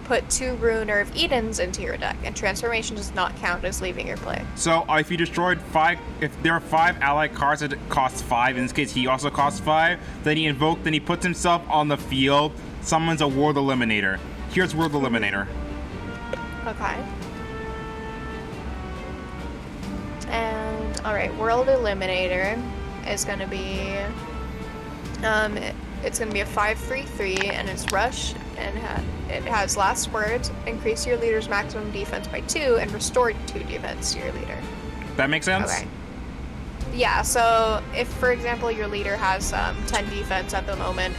put 2 Ruiner of Edens into your deck, and transformation does not count as leaving your play. So if you destroyed 5, if there are 5 allied cards that cost 5, in this case he also costs 5, then he puts himself on the field, summons a World Eliminator. Here's World Eliminator. Okay. And alright, World Eliminator is gonna be it's gonna be a 5/3/3, and it's rush, and it has last words. Increase your leader's maximum defense by 2 and restore 2 defense to your leader. That makes sense? Okay. Yeah, so if, for example, your leader has 10 defense at the moment,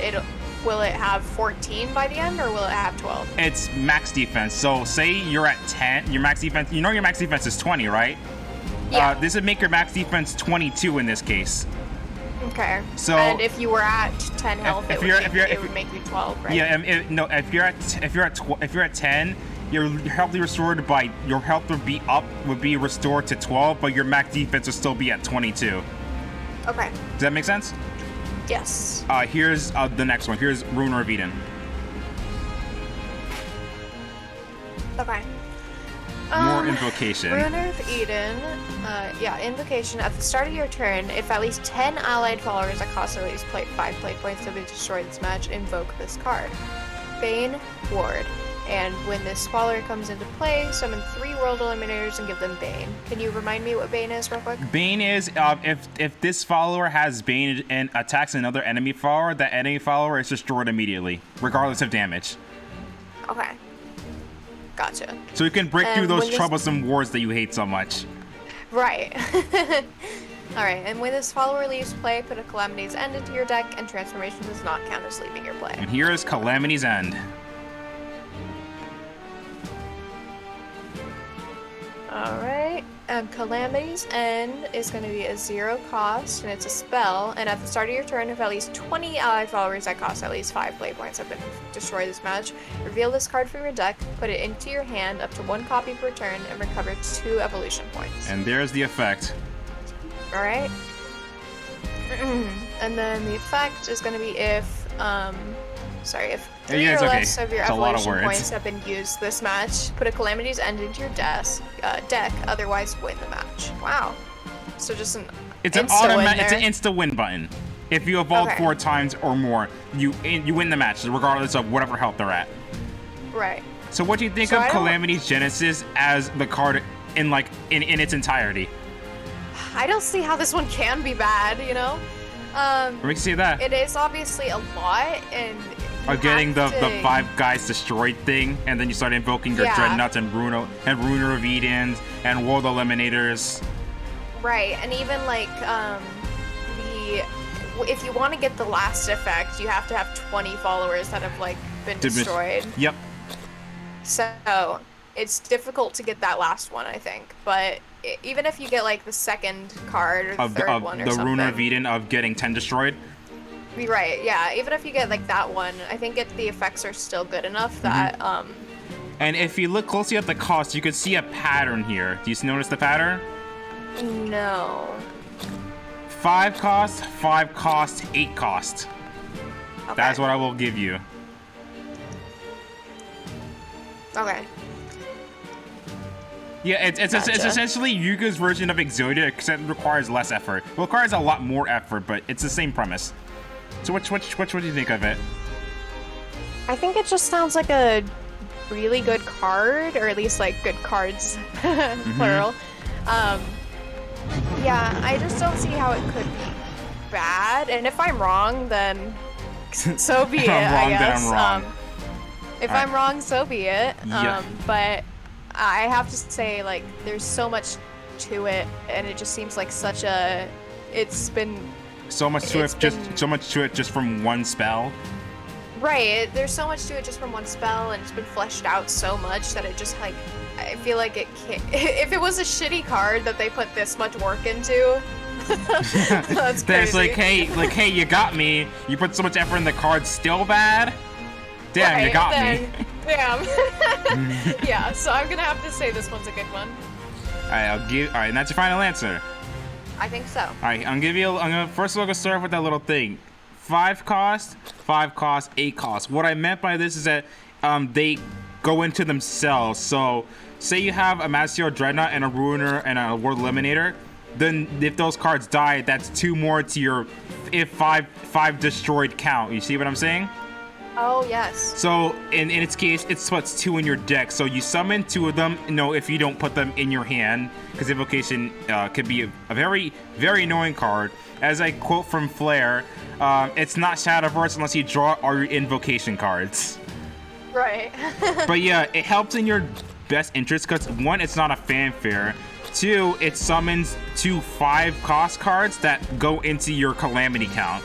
will it have 14 by the end, or will it have 12? It's max defense. So say you're at 10, your max defense, your max defense is 20, right? Yeah. This would make your max defense 22 in this case. Okay. So, and if you were at 10 health, it would make you 12, right? Yeah. If you're at 10, your health would be restored to 12, but your max defense would still be at 22. Okay. Does that make sense? Yes. Here's the next one. Here's Ruiner of Eden. Okay. Invocation. Ruiner of Eden. Invocation. At the start of your turn, if at least 10 allied followers that cost at least 5 play points have been destroyed this match, invoke this card. Bane, Ward. And when this follower comes into play, summon 3 World Eliminators and give them Bane. Can you remind me what Bane is real quick? Bane is if this follower has Bane and attacks another enemy follower, that enemy follower is destroyed immediately, regardless of damage. Okay. Gotcha. So you can break through those troublesome wards that you hate so much. Right. Alright, and when this follower leaves play, put a Calamity's End into your deck, and transformation does not count as leaving your play. And here is Calamity's End. Alright, Calamity's End is going to be a 0 cost, and it's a spell, and at the start of your turn, if at least 20 allied followers that cost at least 5 play points have been destroyed this match, reveal this card from your deck, put it into your hand up to 1 copy per turn, and recover 2 evolution points. And there's the effect. Alright. And then the effect is going to be if 3 or less of your evolution points have been used this match, put a Calamity's End into your deck, otherwise win the match. Wow. So just it's an insta win button. If you evolve 4 times or more, you win the match, regardless of whatever health they're at. Right. So what do you think of Calamity's Genesis as the card in its entirety? I don't see how this one can be bad, you know? We can see that. It is obviously a lot, and getting the 5 guys destroyed thing, and then you start invoking your Dreadnoughts and Ruiner of Edens and World Eliminators. Right, and even if you want to get the last effect, you have to have 20 followers that have been destroyed. Yep. So it's difficult to get that last one, I think. But even if you get the second card or the third one or something, the Ruiner of Eden of getting 10 destroyed. Right, yeah. Even if you get that one, I think the effects are still good enough that And if you look closely at the cost, you can see a pattern here. Do you notice the pattern? No. 5 cost, 5 cost, 8 cost. Okay. That's what I will give you. Okay. Yeah, it's essentially Yuga's version of Exodia, except it requires less effort. Well, it requires a lot more effort, but it's the same premise. So what do you think of it? I think it just sounds like a really good card, or at least good cards, plural. Yeah, I just don't see how it could be bad. And if I'm wrong, then so be it, I guess. Then I'm wrong. If I'm wrong, so be it. Yeah. But I have to say, there's so much to it, and it just seems like it's been so much to it just from one spell. Right, there's so much to it just from one spell, and it's been fleshed out so much that it just I feel like it can't. If it was a shitty card that they put this much work into, that's crazy. It's hey, you got me. You put so much effort in the card, still bad. Damn, right, you got me. Damn. Yeah, so I'm gonna have to say this one's a good one. All right, and that's your final answer. I think so. All right, I'm gonna first of all start with that little thing. 5 cost, 8 cost. What I meant by this is that they go into themselves. So, say you have a Master Dreadnought and a Ruiner and a World Eliminator, then if those cards die, that's 2 more to your 5 destroyed count. You see what I'm saying? Oh, yes. So, in its case, it's puts 2 in your deck. So, you summon 2 of them, if you don't put them in your hand, because Invocation could be a very, very annoying card. As I quote from Flair, it's not Shadowverse unless you draw all your Invocation cards. Right. But yeah, it helps in your best interest because 1, it's not a fanfare. 2, it summons 2 5-cost cards that go into your Calamity count.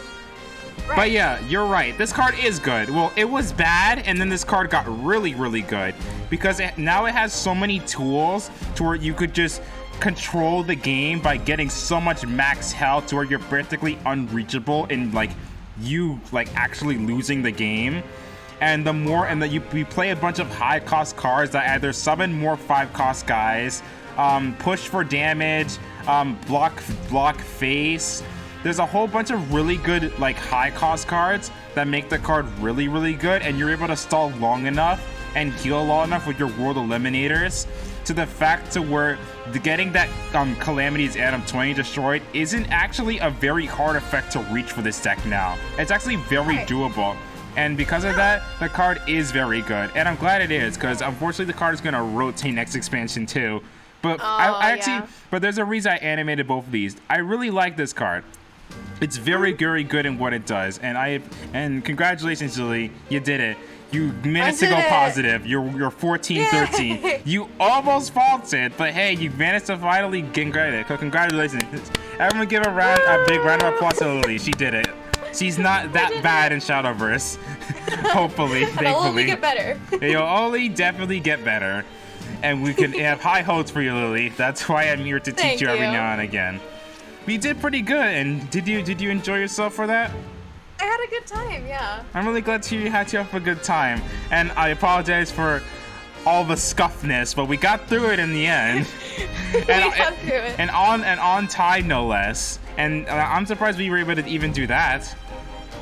Right. But yeah, you're right. This card is good. Well, it was bad, and then this card got really, really good because now it has so many tools to where you could just control the game by getting so much max health to where you're practically unreachable in you actually losing the game. And the more we play a bunch of high cost cards that either summon more 5-cost guys, push for damage, block face. There's a whole bunch of really good high cost cards that make the card really, really good, and you're able to stall long enough and heal long enough with your World Eliminators to the fact to where getting that Calamity's Atom 20 destroyed isn't actually a very hard effect to reach for this deck now. It's actually very doable. And because of that, the card is very good. And I'm glad it is, because unfortunately the card is going to rotate next expansion too. But but there's a reason I animated both of these. I really like this card. It's very, very good in what it does. And congratulations, Lily, you did it. You managed to go positive. You're 14-13. You almost faulted, but hey, you managed to finally get credit. So congratulations. Everyone give a big round of applause to Lily. She did it. She's not that bad in Shadowverse. Hopefully, thankfully. It'll only get better. You'll only definitely get better. And we can have high hopes for you, Lily. That's why I'm here to teach you every now and again. But you did pretty good. And did you enjoy yourself for that? I had a good time, yeah. I'm really glad you had to have a good time. And I apologize for all the scuffness, but we got through it in the end. Got through it. And on time, no less. And I'm surprised we were able to even do that.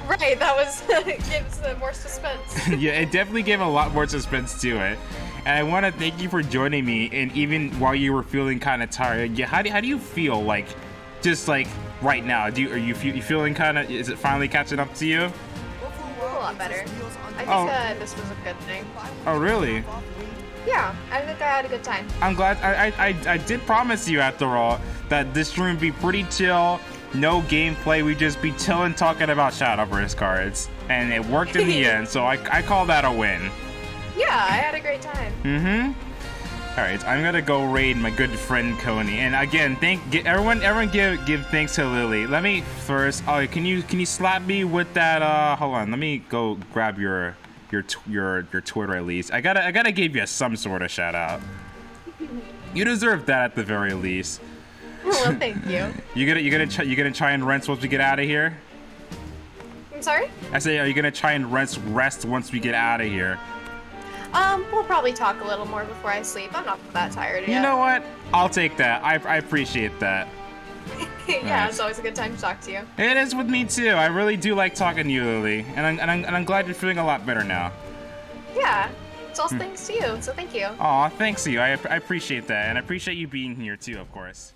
Right, that was gives more suspense. Yeah, it definitely gave a lot more suspense to it. And I want to thank you for joining me, and even while you were feeling kind of tired. Yeah, how do you feel like, just like right now? Are you feeling kind of? Is it finally catching up to you? A lot better. I think this was a good thing. Oh, really? Yeah, I think I had a good time. I'm glad. I did promise you after all that this stream would be pretty chill, no gameplay. We'd just be chilling, talking about Shadowverse cards, and it worked in the end. So I call that a win. Yeah, I had a great time. All right, I'm gonna go raid my good friend Coney, and again, everyone give thanks to Lily. Let me first. Oh, can you slap me with that? Hold on, let me go grab your Twitter at least. I gotta give you some sort of shout out. You deserve that at the very least. Well, thank you. You gonna try and rest once we get out of here? I'm sorry? I say, are you gonna try and rest once we get out of here? We'll probably talk a little more before I sleep. I'm not that tired yet. You know what? I'll take that. I appreciate that. Yeah, It's always a good time to talk to you. It is with me too. I really do like talking to you, Lily, and I'm glad you're feeling a lot better now. Yeah, it's all thanks to you. So thank you. Aw, thanks to you. I appreciate that, and I appreciate you being here too, of course.